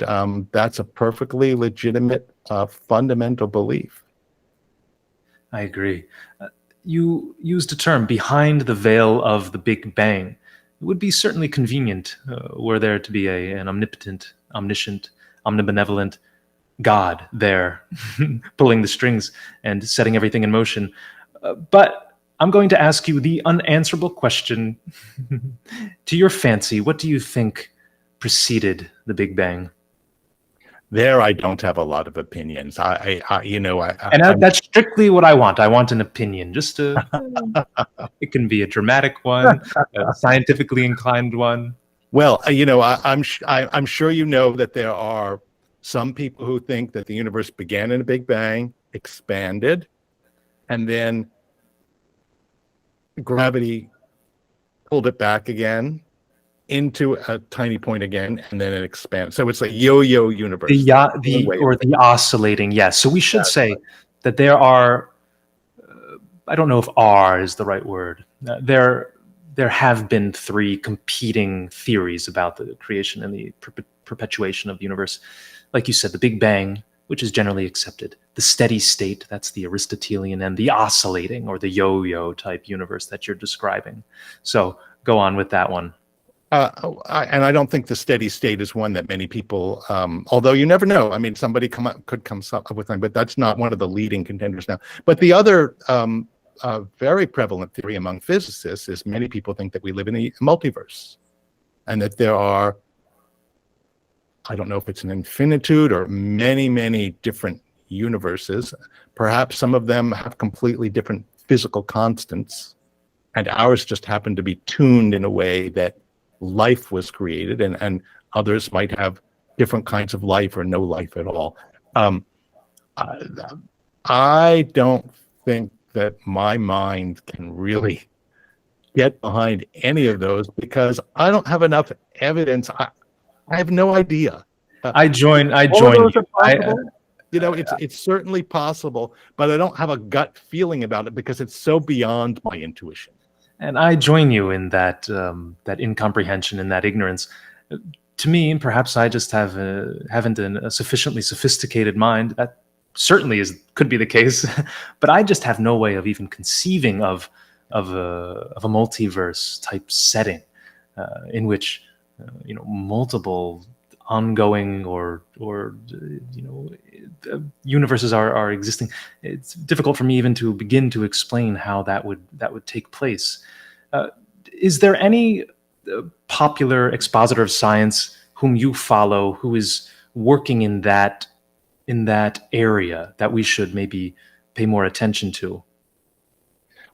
that's a perfectly legitimate fundamental belief. I agree. You used a term, behind the veil of the Big Bang. It would be certainly convenient were there to be an omnipotent, omniscient, omnibenevolent God there pulling the strings and setting everything in motion. But I'm going to ask you the unanswerable question. To your fancy, what do you think preceded the Big Bang? There, I don't have a lot of opinions. That's strictly what I want. I want an opinion. Just it can be a dramatic one, a scientifically inclined one. Well, I'm sure that there are some people who think that the universe began in a Big Bang, expanded, and then gravity pulled it back again into a tiny point again, and then it expands. So it's a yo-yo universe. The oscillating, yes. So we should say that there are, I don't know if "are" is the right word. There have been three competing theories about the creation and the perpetuation of the universe. Like you said, the Big Bang, which is generally accepted, the steady state, that's the Aristotelian, and the oscillating or the yo-yo type universe that you're describing. So go on with that one. And I don't think the steady state is one that many people, although you never know. I mean, somebody could come up with one, but that's not one of the leading contenders now. But the other very prevalent theory among physicists is many people think that we live in a multiverse, and that there are, I don't know if it's an infinitude or many, many different universes. Perhaps some of them have completely different physical constants, and ours just happen to be tuned in a way that life was created, and others might have different kinds of life or no life at all. I don't think that my mind can really get behind any of those, because I don't have enough evidence. I have no idea. I join you. It's certainly possible, but I don't have a gut feeling about it because it's so beyond my intuition. And I join you in that incomprehension and that ignorance. To me, perhaps I just haven't a sufficiently sophisticated mind. That certainly could be the case, but I just have no way of even conceiving of a multiverse type setting in which multiple ongoing or universes are existing. It's difficult for me even to begin to explain how that would take place. Is there any popular expositor of science whom you follow who is working in that area that we should maybe pay more attention to?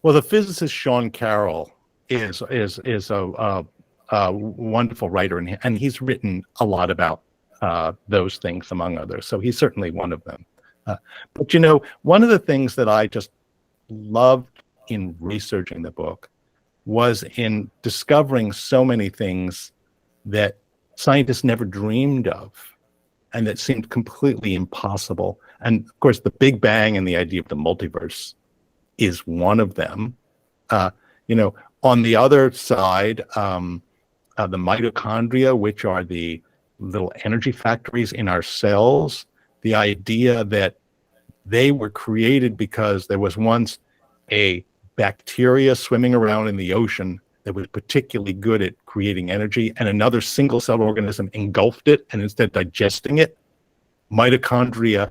Well, the physicist Sean Carroll is a wonderful writer, and he's written a lot about those things, among others. So he's certainly one of them. But one of the things that I just loved in researching the book was in discovering so many things that scientists never dreamed of, and that seemed completely impossible. And of course, the Big Bang and the idea of the multiverse is one of them. On the other side, the mitochondria, which are the little energy factories in our cells, the idea that they were created because there was once a bacteria swimming around in the ocean that was particularly good at creating energy, and another single-celled organism engulfed it, and instead of digesting it, mitochondria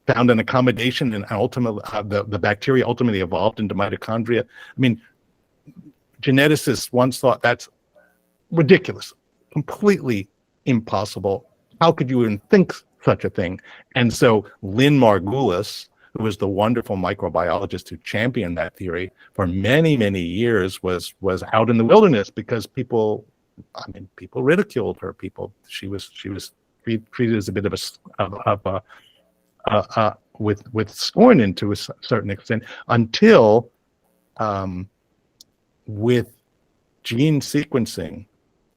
found an accommodation, and ultimately the bacteria ultimately evolved into mitochondria. I mean, geneticists once thought that's ridiculous, completely impossible. How could you even think such a thing? And so Lynn Margulis, who was the wonderful microbiologist who championed that theory for many, many years, was out in the wilderness because people ridiculed her. She was treated as a bit of with scorn into a certain extent, until with gene sequencing,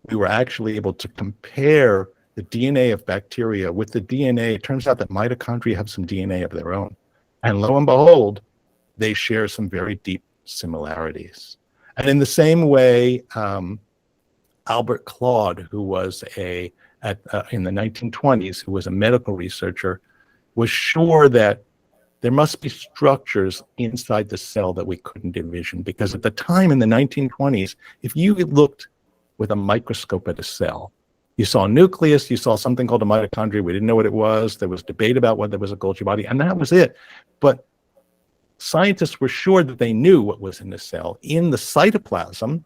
we were actually able to compare the DNA of bacteria with the DNA. It turns out that mitochondria have some DNA of their own. And lo and behold, they share some very deep similarities. And in the same way, Albert Claude, who was in the 1920s, who was a medical researcher, was sure that there must be structures inside the cell that we couldn't envision. Because at the time in the 1920s, if you looked with a microscope at a cell, you saw a nucleus, you saw something called a mitochondria. We didn't know what it was. There was debate about whether there was a Golgi body, and that was it. But scientists were sure that they knew what was in the cell. In the cytoplasm,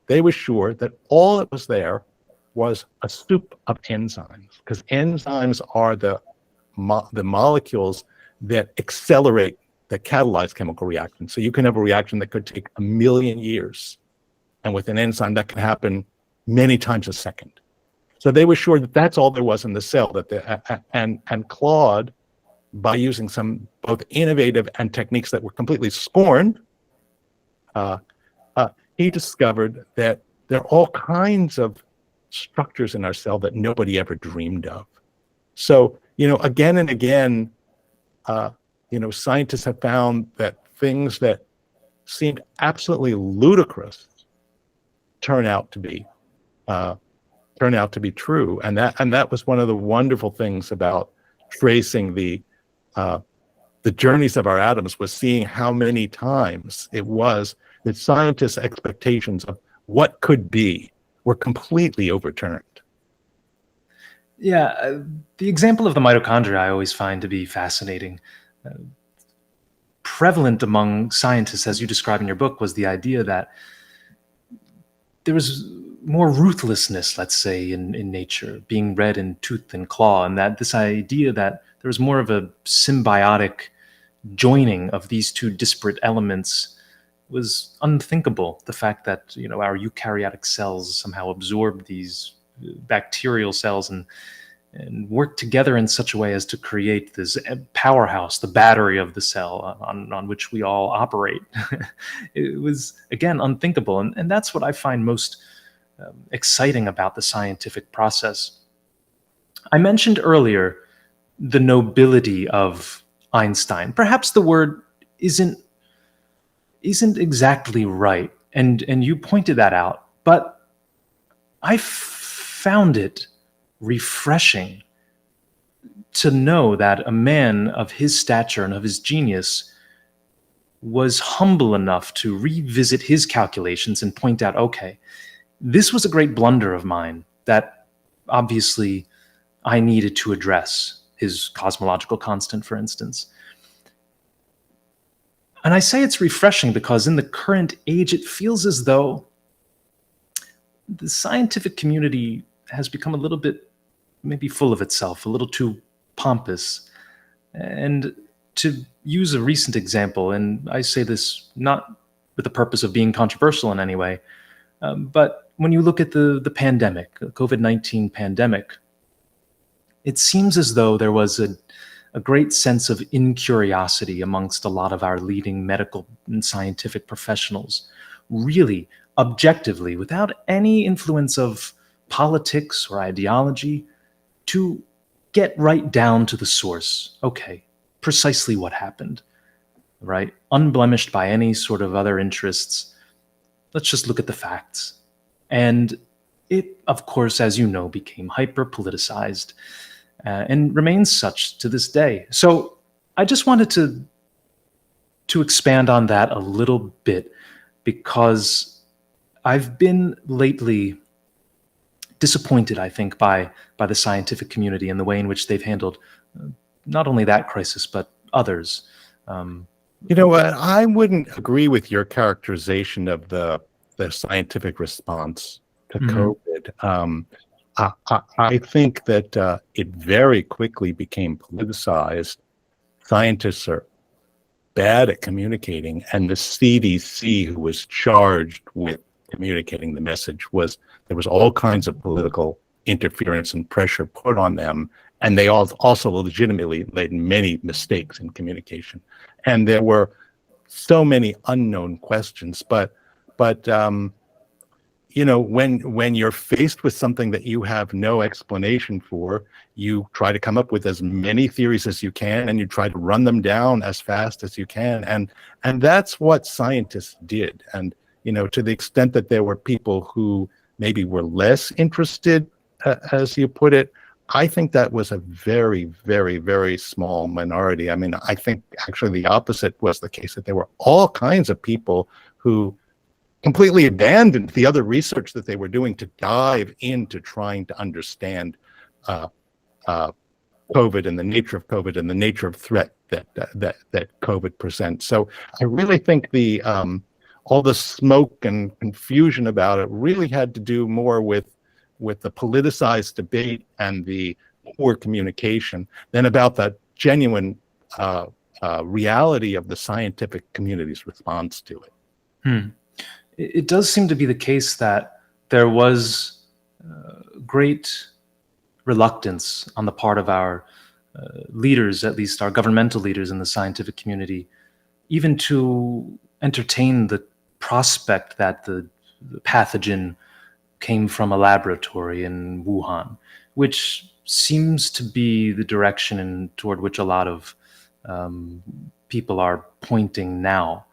they were sure that all that was there was a soup of enzymes, because enzymes are the molecules that accelerate, that catalyze chemical reactions. So you can have a reaction that could take 1 million years, and with an enzyme that can happen many times a second. So they were sure that that's all there was in the cell. And Claude, by using some both innovative and techniques that were completely scorned, he discovered that there are all kinds of structures in our cell that nobody ever dreamed of. So, again and again, scientists have found that things that seemed absolutely ludicrous turn out to be true, and that was one of the wonderful things about tracing the journeys of our atoms, was seeing how many times it was that scientists' expectations of what could be were completely overturned. Yeah, the example of the mitochondria I always find to be fascinating. Prevalent among scientists, as you describe in your book, was the idea that there was more ruthlessness, let's say, in nature, being read in tooth and claw, and that this idea that there was more of a symbiotic joining of these two disparate elements was unthinkable. The fact that our eukaryotic cells somehow absorbed these bacterial cells and work together in such a way as to create this powerhouse, the battery of the cell on which we all operate. It was, again, unthinkable. And that's what I find most exciting about the scientific process. I mentioned earlier the nobility of Einstein. Perhaps the word isn't exactly right, and you pointed that out, but I found it refreshing to know that a man of his stature and of his genius was humble enough to revisit his calculations and point out, okay, this was a great blunder of mine that obviously I needed to address, his cosmological constant, for instance. And I say it's refreshing because in the current age, it feels as though the scientific community has become a little bit maybe full of itself, a little too pompous. And to use a recent example, and I say this not with the purpose of being controversial in any way, but when you look at the pandemic, the COVID-19 pandemic, it seems as though there was a great sense of incuriosity amongst a lot of our leading medical and scientific professionals, really objectively, without any influence of politics or ideology, to get right down to the source. Okay, precisely what happened, right? Unblemished by any sort of other interests. Let's just look at the facts. And it, of course, as you know, became hyper-politicized. and remains such to this day. So I just wanted to expand on that a little bit, because I've been lately disappointed, I think, by the scientific community and the way in which they've handled not only that crisis, but others. You know what? I wouldn't agree with your characterization of the scientific response to COVID. I think that it very quickly became politicized. Scientists are bad at communicating, and the CDC, who was charged with communicating the message, there was all kinds of political interference and pressure put on them, and they also legitimately made many mistakes in communication, and there were so many unknown questions. But you know, when you're faced with something that you have no explanation for, you try to come up with as many theories as you can, and you try to run them down as fast as you can, and that's what scientists did. And you know, to the extent that there were people who maybe were less interested, as you put it, I think that was a very, very, very small minority. I mean, I think actually the opposite was the case, that there were all kinds of people who completely abandoned the other research that they were doing to dive into trying to understand COVID and the nature of COVID and the nature of threat that COVID presents. So I really think all the smoke and confusion about it really had to do more with the politicized debate and the poor communication than about the genuine reality of the scientific community's response to it. It does seem to be the case that there was great reluctance on the part of our leaders, at least our governmental leaders in the scientific community, even to entertain the prospect that the pathogen came from a laboratory in Wuhan, which seems to be the direction toward which a lot of people are pointing now.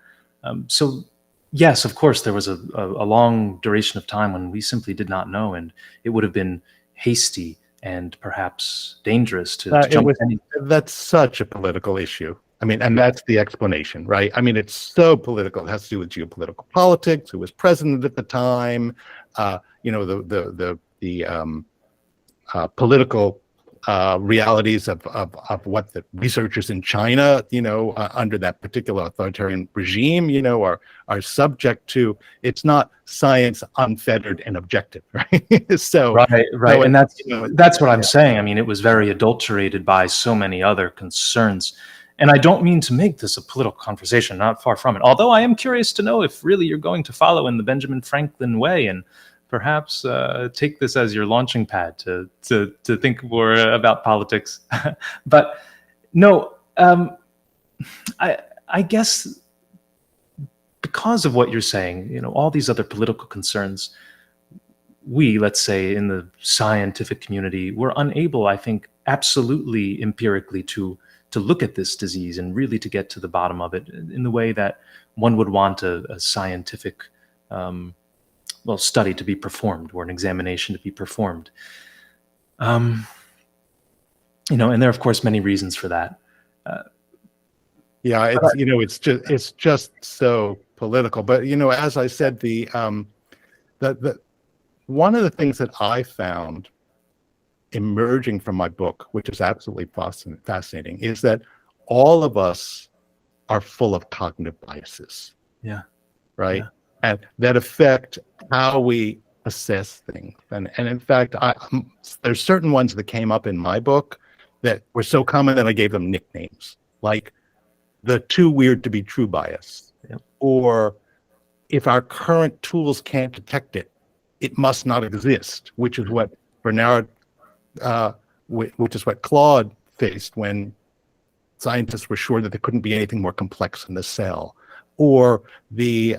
So yes, of course, there was a long duration of time when we simply did not know, and it would have been hasty and perhaps dangerous to jump in. That's such a political issue. I mean, and that's the explanation, right? I mean, it's so political. It has to do with geopolitical politics, who was president at the time, you know, the political realities of what the researchers in China, you know, under that particular authoritarian regime, you know, are subject to. It's not science unfettered and objective, right? So right, so and that's what I'm saying. I mean, it was very adulterated by so many other concerns. And I don't mean to make this a political conversation, not far from it. Although I am curious to know if really you're going to follow in the Benjamin Franklin way and perhaps take this as your launching pad to think more about politics. But no, I guess because of what you're saying, you know, all these other political concerns, we, let's say, in the scientific community, were unable, I think, absolutely empirically to look at this disease and really to get to the bottom of it in the way that one would want a scientific study to be performed or an examination to be performed. You know, and there are, of course, many reasons for that. Yeah, it's, you know, it's just so political. But, you know, as I said, the one of the things that I found emerging from my book, which is absolutely fascinating, is that all of us are full of cognitive biases. Yeah. Right. Yeah. And that affect how we assess things. And in fact, there's certain ones that came up in my book that were so common that I gave them nicknames, like the too weird to be true bias, or if our current tools can't detect it, it must not exist, which is what Bernard, which is what Claude faced when scientists were sure that there couldn't be anything more complex in the cell, or the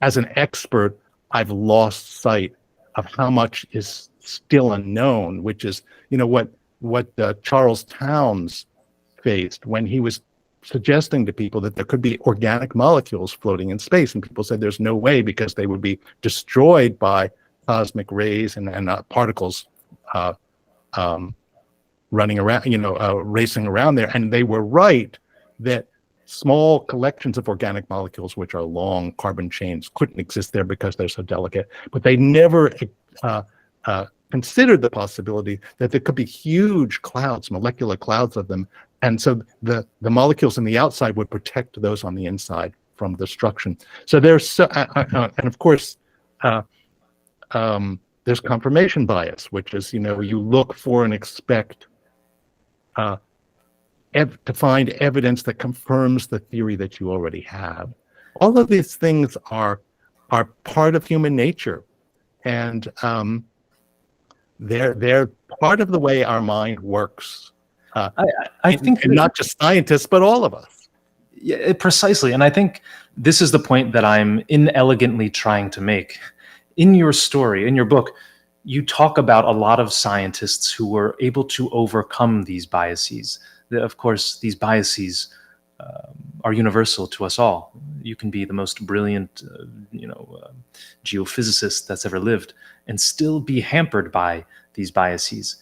as an expert, I've lost sight of how much is still unknown, which is, you know, what Charles Townes faced when he was suggesting to people that there could be organic molecules floating in space, and people said there's no way because they would be destroyed by cosmic rays and particles running around, racing around there. And they were right that small collections of organic molecules, which are long carbon chains, couldn't exist there because they're so delicate. But they never considered the possibility that there could be huge clouds, molecular clouds of them. And so the molecules on the outside would protect those on the inside from destruction. So there's, and of course, there's confirmation bias, which is, you look for and expect to find evidence that confirms the theory that you already have. All of these things are part of human nature, and they're part of the way our mind works. I think and not just scientists, but all of us. Yeah, precisely. And I think this is the point that I'm inelegantly trying to make. In your story, in your book, you talk about a lot of scientists who were able to overcome these biases. Of course, these biases are universal to us all. You can be the most brilliant, geophysicist that's ever lived and still be hampered by these biases.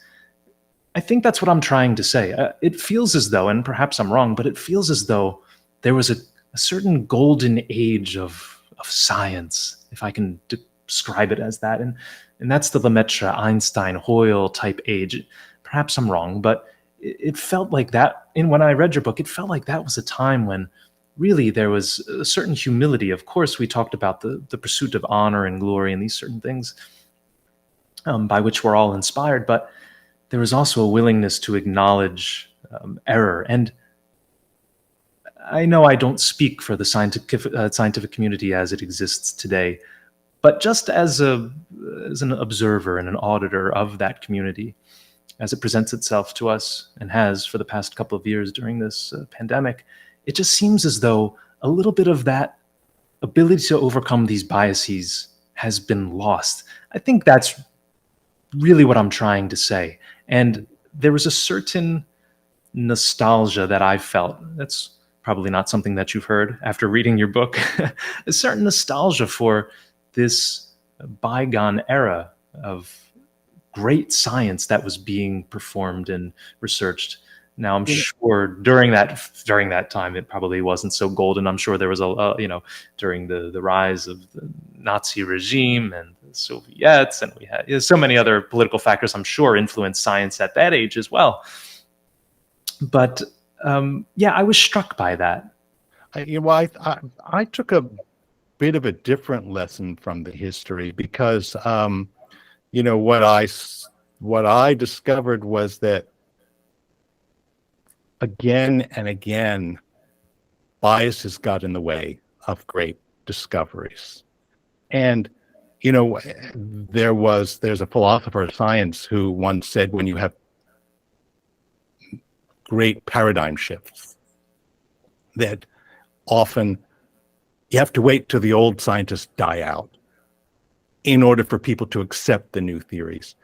I think that's what I'm trying to say. It feels as though, and perhaps I'm wrong, but it feels as though there was a certain golden age of science, if I can describe it as that. And that's the Lemaitre, Einstein, Hoyle type age. Perhaps I'm wrong, but it felt like that. And when I read your book, it felt like that was a time when really there was a certain humility. Of course, we talked about the pursuit of honor and glory and these certain things by which we're all inspired, but there was also a willingness to acknowledge error. And I know I don't speak for the scientific community as it exists today, but just as an observer and an auditor of that community, as it presents itself to us and has for the past couple of years during this pandemic, it just seems as though a little bit of that ability to overcome these biases has been lost. I think that's really what I'm trying to say. And there was a certain nostalgia that I felt. That's probably not something that you've heard after reading your book. A certain nostalgia for this bygone era of great science that was being performed and researched. Now, I'm sure during that time, it probably wasn't so golden. I'm sure there was during the rise of the Nazi regime and the Soviets, and we had so many other political factors, I'm sure, influenced science at that age as well. But I was struck by that. I took a bit of a different lesson from the history because what I discovered was that again and again, biases got in the way of great discoveries. And, there's a philosopher of science who once said, when you have great paradigm shifts, that often you have to wait till the old scientists die out in order for people to accept the new theories.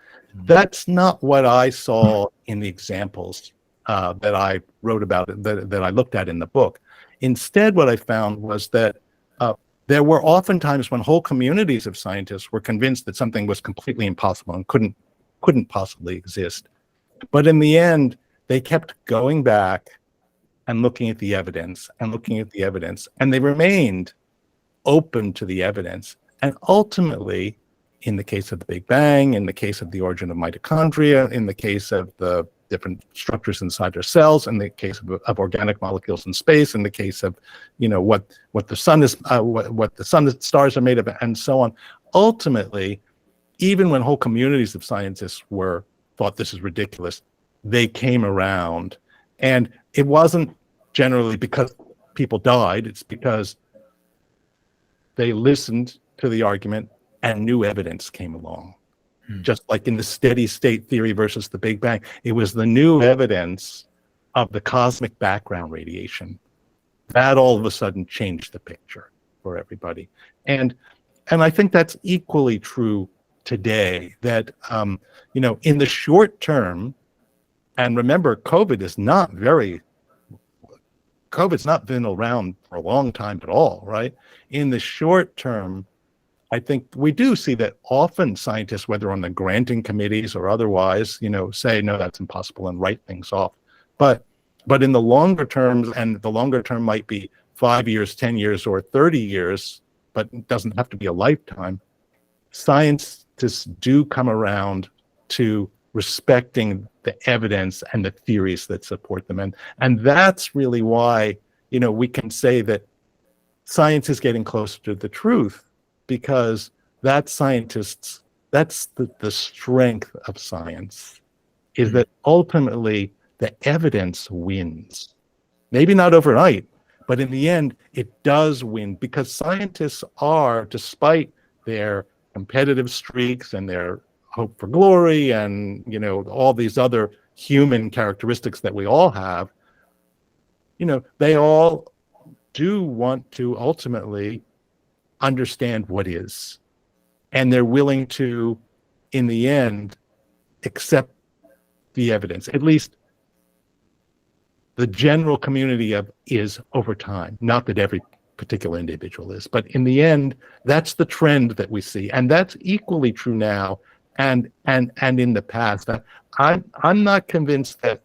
That's not what I saw in the examples that I wrote about, that I looked at in the book. Instead, what I found was that there were often times when whole communities of scientists were convinced that something was completely impossible and couldn't possibly exist. But in the end, they kept going back and looking at the evidence and looking at the evidence, and they remained open to the evidence. And ultimately, in the case of the Big Bang, in the case of the origin of mitochondria, in the case of the different structures inside our cells, in the case of organic molecules in space, in the case of what the sun is, what the sun and stars are made of, and so on. Ultimately, even when whole communities of scientists thought this is ridiculous, they came around, and it wasn't generally because people died. It's because they listened to the argument and new evidence came along. Just like in the steady state theory versus the Big Bang, it was the new evidence of the cosmic background radiation that all of a sudden changed the picture for everybody. And I think that's equally true today, that in the short term, and remember, COVID's not been around for a long time at all, right? In the short term, I think we do see that often scientists, whether on the granting committees or otherwise, say, no, that's impossible and write things off. But in the longer terms, and the longer term might be 5 years, 10 years, or 30 years, but it doesn't have to be a lifetime, scientists do come around to respecting the evidence and the theories that support them. And that's really why, we can say that science is getting closer to the truth, because that's the strength of science, is that ultimately the evidence wins. Maybe not overnight, but in the end, it does win, because scientists are, despite their competitive streaks and their hope for glory and, all these other human characteristics that we all have, they all do want to ultimately understand what is. And they're willing to, in the end, accept the evidence, at least the general community is over time. Not that every particular individual is, but in the end, that's the trend that we see. And that's equally true now and in the past. I'm not convinced that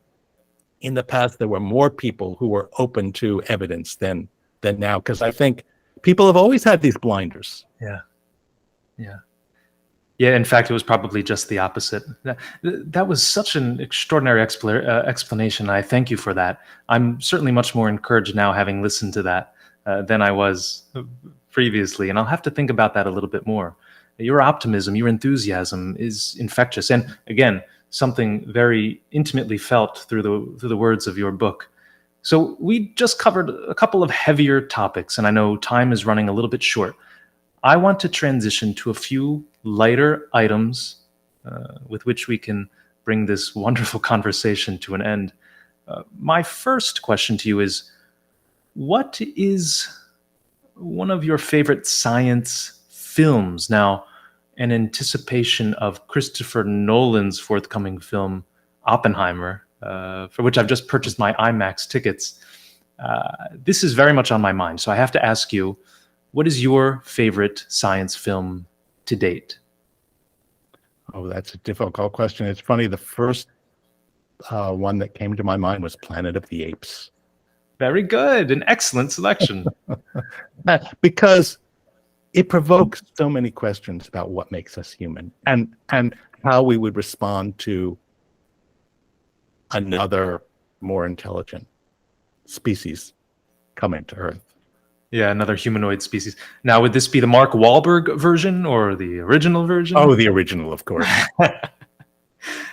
in the past there were more people who were open to evidence than now, because I think people have always had these blinders. Yeah, in fact, it was probably just the opposite. That was such an extraordinary explanation. I thank you for that. I'm certainly much more encouraged now, having listened to that, than I was previously. And I'll have to think about that a little bit more. Your optimism, your enthusiasm is infectious. And again, something very intimately felt through the words of your book. So we just covered a couple of heavier topics, and I know time is running a little bit short. I want to transition to a few lighter items with which we can bring this wonderful conversation to an end. My first question to you is, what is one of your favorite science films? Now, in anticipation of Christopher Nolan's forthcoming film, Oppenheimer, for which I've just purchased my IMAX tickets, this is very much on my mind. So I have to ask you, what is your favorite science film to date? Oh, that's a difficult question. It's funny, the first one that came to my mind was Planet of the Apes. Very good. An excellent selection. Because it provokes so many questions about what makes us human and how we would respond to another more intelligent species coming to Earth. Yeah, another humanoid species. Now, would this be the Mark Wahlberg version or the original version? Oh, the original, of course.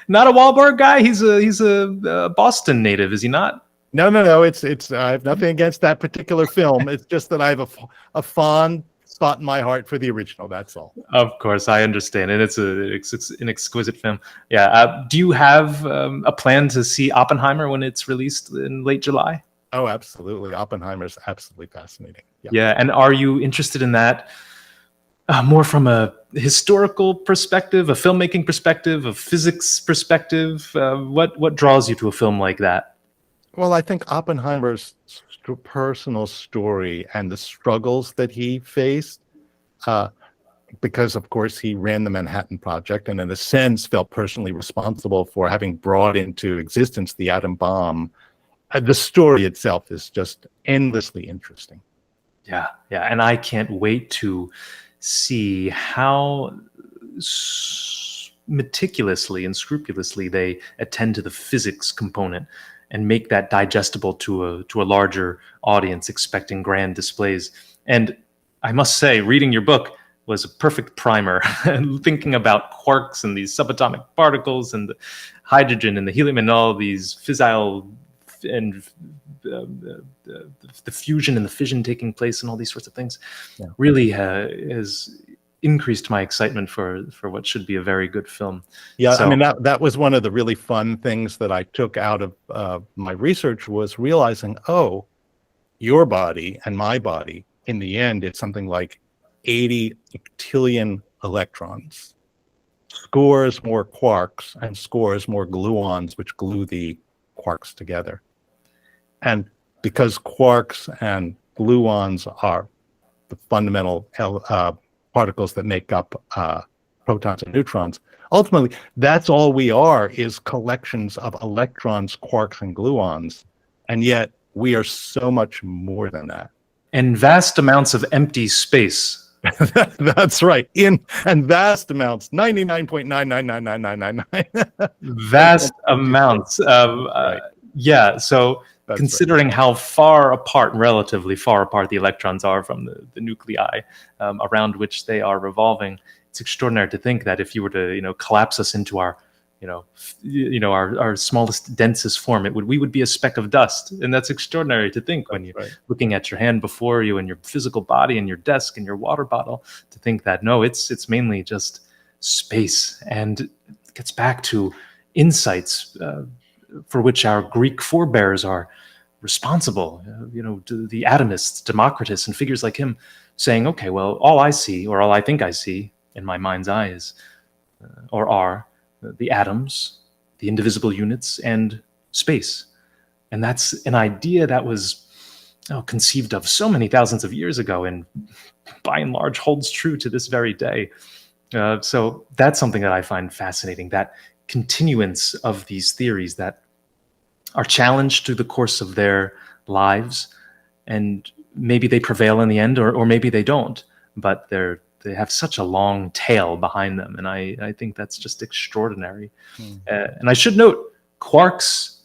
Not a Wahlberg guy. He's a Boston native, is he not? No. It's I have nothing against that particular film. It's just that I have a fond spot in my heart for the original. That's all. Of course, I understand, and it's an exquisite film. Yeah. Do you have a plan to see Oppenheimer when it's released in late July? Oh, absolutely. Oppenheimer's absolutely fascinating. Yeah. And are you interested in that more from a historical perspective, a filmmaking perspective, a physics perspective? What draws you to a film like that? Well, I think Oppenheimer's personal story and the struggles that he faced, because, of course, he ran the Manhattan Project and, in a sense, felt personally responsible for having brought into existence the atom bomb. The story itself is just endlessly interesting. Yeah. And I can't wait to see how meticulously and scrupulously they attend to the physics component and make that digestible to a larger audience expecting grand displays. And I must say, reading your book was a perfect primer. Thinking about quarks and these subatomic particles and the hydrogen and the helium and all these fissile and the fusion and the fission taking place and all these sorts of things, really has increased my excitement for what should be a very good film. Yeah, so, I mean, that was one of the really fun things that I took out of my research, was realizing, oh, your body and my body, in the end, it's something like 80 octillion electrons, scores more quarks, and scores more gluons, which glue the quarks together. And because quarks and gluons are the fundamental particles that make up protons and neutrons. Ultimately, that's all we are, is collections of electrons, quarks, and gluons. And yet we are so much more than that. And vast amounts of empty space. That's right. And vast amounts, 99.9999999. Vast amounts of, Right. yeah. So That's considering how far apart, relatively far apart, the electrons are from the nuclei around which they are revolving, it's extraordinary to think that if you were to, collapse us into our, our smallest, densest form, we would be a speck of dust. And that's extraordinary to think when you're looking at your hand before you and your physical body and your desk and your water bottle, to think that, no, it's mainly just space. And it gets back to insights for which our Greek forebears are responsible, the atomists, Democritus, and figures like him saying, okay, well, all I see, or all I think I see in my mind's eye is, are the atoms, the indivisible units, and space. And that's an idea that was conceived of so many thousands of years ago, and by and large holds true to this very day. So that's something that I find fascinating, that continuance of these theories that are challenged through the course of their lives, and maybe they prevail in the end, or maybe they don't, but they have such a long tail behind them, and I think that's just extraordinary. And I should note, quarks,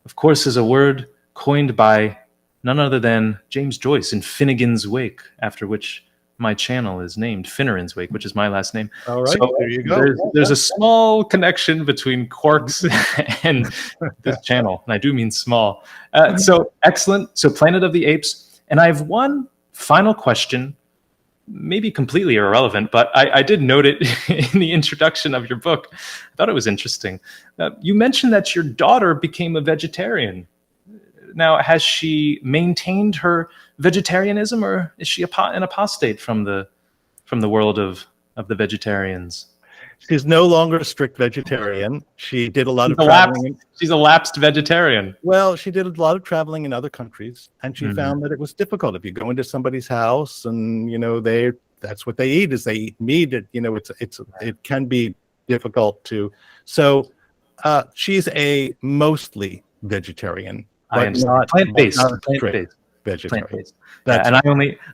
of course, is a word coined by none other than James Joyce in Finnegan's Wake, after which my channel is named, Finneran's Wake, which is my last name. All right, so there you go. There's a small connection between quarks and this channel, and I do mean small. So excellent. So Planet of the Apes. And I have one final question, maybe completely irrelevant, but I did note it in the introduction of your book. I thought it was interesting. You mentioned that your daughter became a vegetarian. Now, has she maintained her vegetarianism, or is she an apostate from the world of the vegetarians? She's no longer a strict vegetarian. She did a lot of traveling. She's a lapsed vegetarian. Well, she did a lot of traveling in other countries, and she found that it was difficult. If you go into somebody's house and that's what they eat, is they eat meat. It can be difficult to. So she's a mostly vegetarian, but not plant-based. Vegetarian. Plant-based. And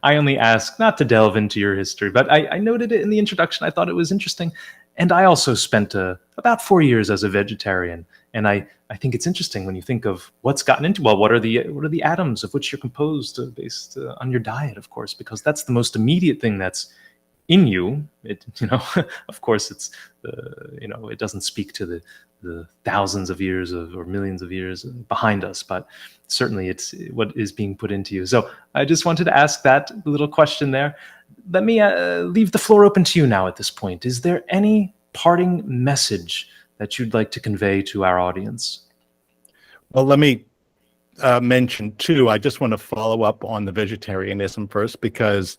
I only ask not to delve into your history, but I noted it in the introduction. I thought it was interesting. And I also spent about 4 years as a vegetarian. And I think it's interesting when you think of what's gotten into, well, what are the atoms of which you're composed based on your diet, of course, because that's the most immediate thing that's in you. Of course, it's it doesn't speak to the thousands of years or millions of years behind us, but certainly it's what is being put into you. So I just wanted to ask that little question there. Let me leave the floor open to you now at this point. Is there any parting message that you'd like to convey to our audience? Well, let me mention too, I just want to follow up on the vegetarianism first, because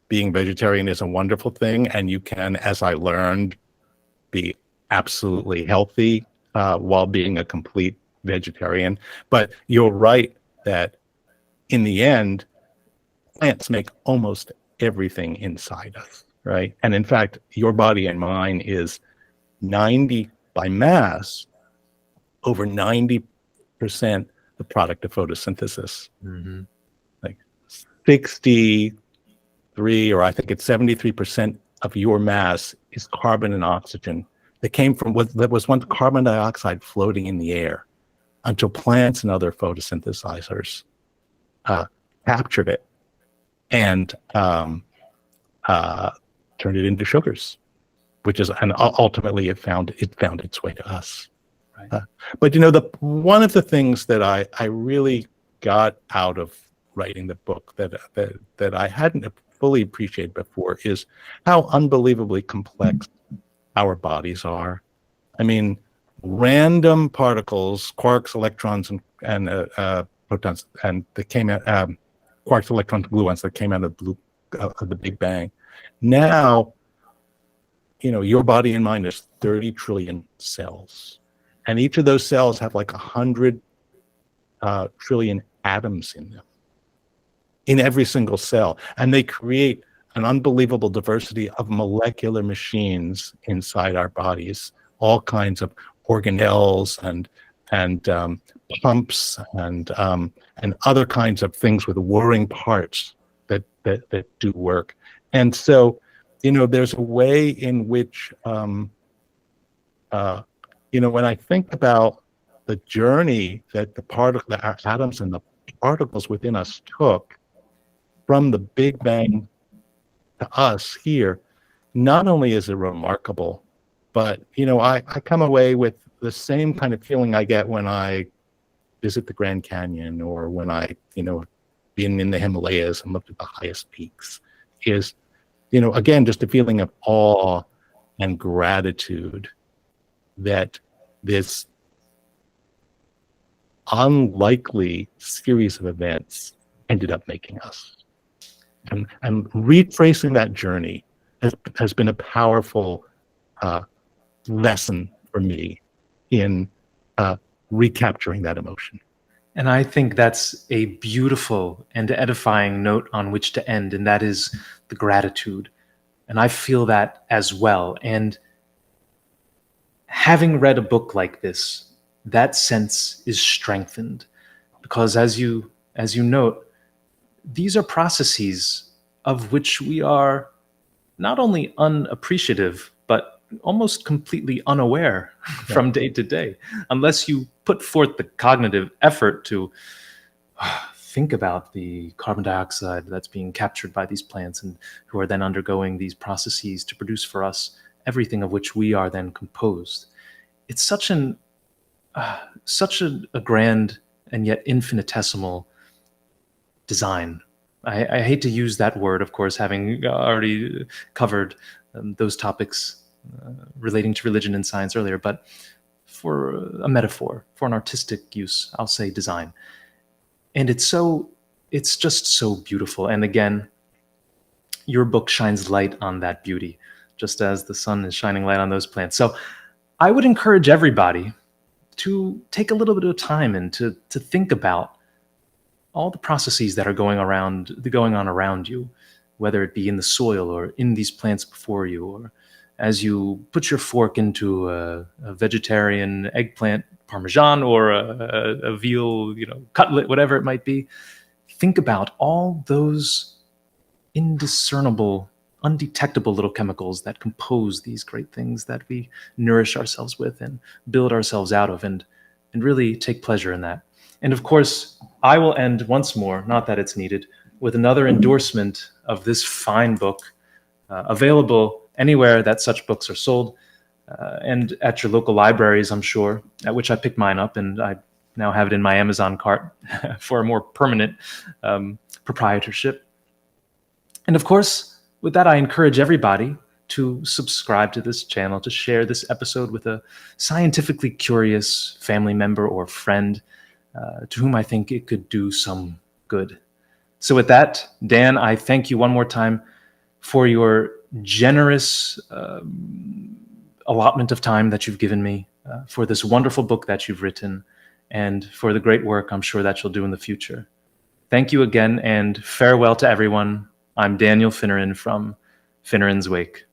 being vegetarian is a wonderful thing, and you can, as I learned, be absolutely healthy while being a complete vegetarian. But you're right that in the end, plants make almost everything inside us, right? And in fact, your body and mine is 90 by mass, over 90% the product of photosynthesis. Like 63, or I think it's 73% of your mass is carbon and oxygen that came from that was once carbon dioxide floating in the air, until plants and other photosynthesizers captured it and turned it into sugars, and ultimately it found its way to us. Right. But one of the things that I really got out of writing the book that I hadn't fully appreciated before is how unbelievably complex our bodies are. I mean, random particles, quarks, electrons, and protons, and that came out, quarks, electrons, gluons that came out of the Big Bang. Now, your body and mine is 30 trillion cells, and each of those cells have like 100 trillion atoms in them, in every single cell, and they create an unbelievable diversity of molecular machines inside our bodies, all kinds of organelles and pumps and other kinds of things with whirring parts that do work. And so, there's a way in which, when I think about the journey that the atoms and the particles within us took from the Big Bang to us here, not only is it remarkable, but I come away with the same kind of feeling I get when I visit the Grand Canyon, or when I been in the Himalayas and looked at the highest peaks, is again just a feeling of awe and gratitude that this unlikely series of events ended up making us. And retracing that journey has been a powerful lesson for me in recapturing that emotion. And I think that's a beautiful and edifying note on which to end, and that is the gratitude. And I feel that as well. And having read a book like this, that sense is strengthened, because as you note, these are processes of which we are not only unappreciative, but almost completely unaware from day to day, unless you put forth the cognitive effort to think about the carbon dioxide that's being captured by these plants, and who are then undergoing these processes to produce for us everything of which we are then composed. It's such a grand and yet infinitesimal design. I hate to use that word, of course, having already covered those topics relating to religion and science earlier, but for a metaphor, for an artistic use, I'll say design. And it's just so beautiful. And again, your book shines light on that beauty, just as the sun is shining light on those plants. So I would encourage everybody to take a little bit of time and to think about all the processes that are going on around you, whether it be in the soil or in these plants before you, or as you put your fork into a vegetarian eggplant parmesan, or a veal, cutlet, whatever it might be. Think about all those indiscernible, undetectable little chemicals that compose these great things that we nourish ourselves with and build ourselves out of, and really take pleasure in that. And of course, I will end once more, not that it's needed, with another endorsement of this fine book, available anywhere that such books are sold, and at your local libraries, I'm sure, at which I picked mine up, and I now have it in my Amazon cart for a more permanent proprietorship. And of course, with that, I encourage everybody to subscribe to this channel, to share this episode with a scientifically curious family member or friend to whom I think it could do some good. So with that, Dan, I thank you one more time for your generous allotment of time that you've given me, for this wonderful book that you've written, and for the great work I'm sure that you'll do in the future. Thank you again, and farewell to everyone. I'm Daniel Finneran from Finneran's Wake.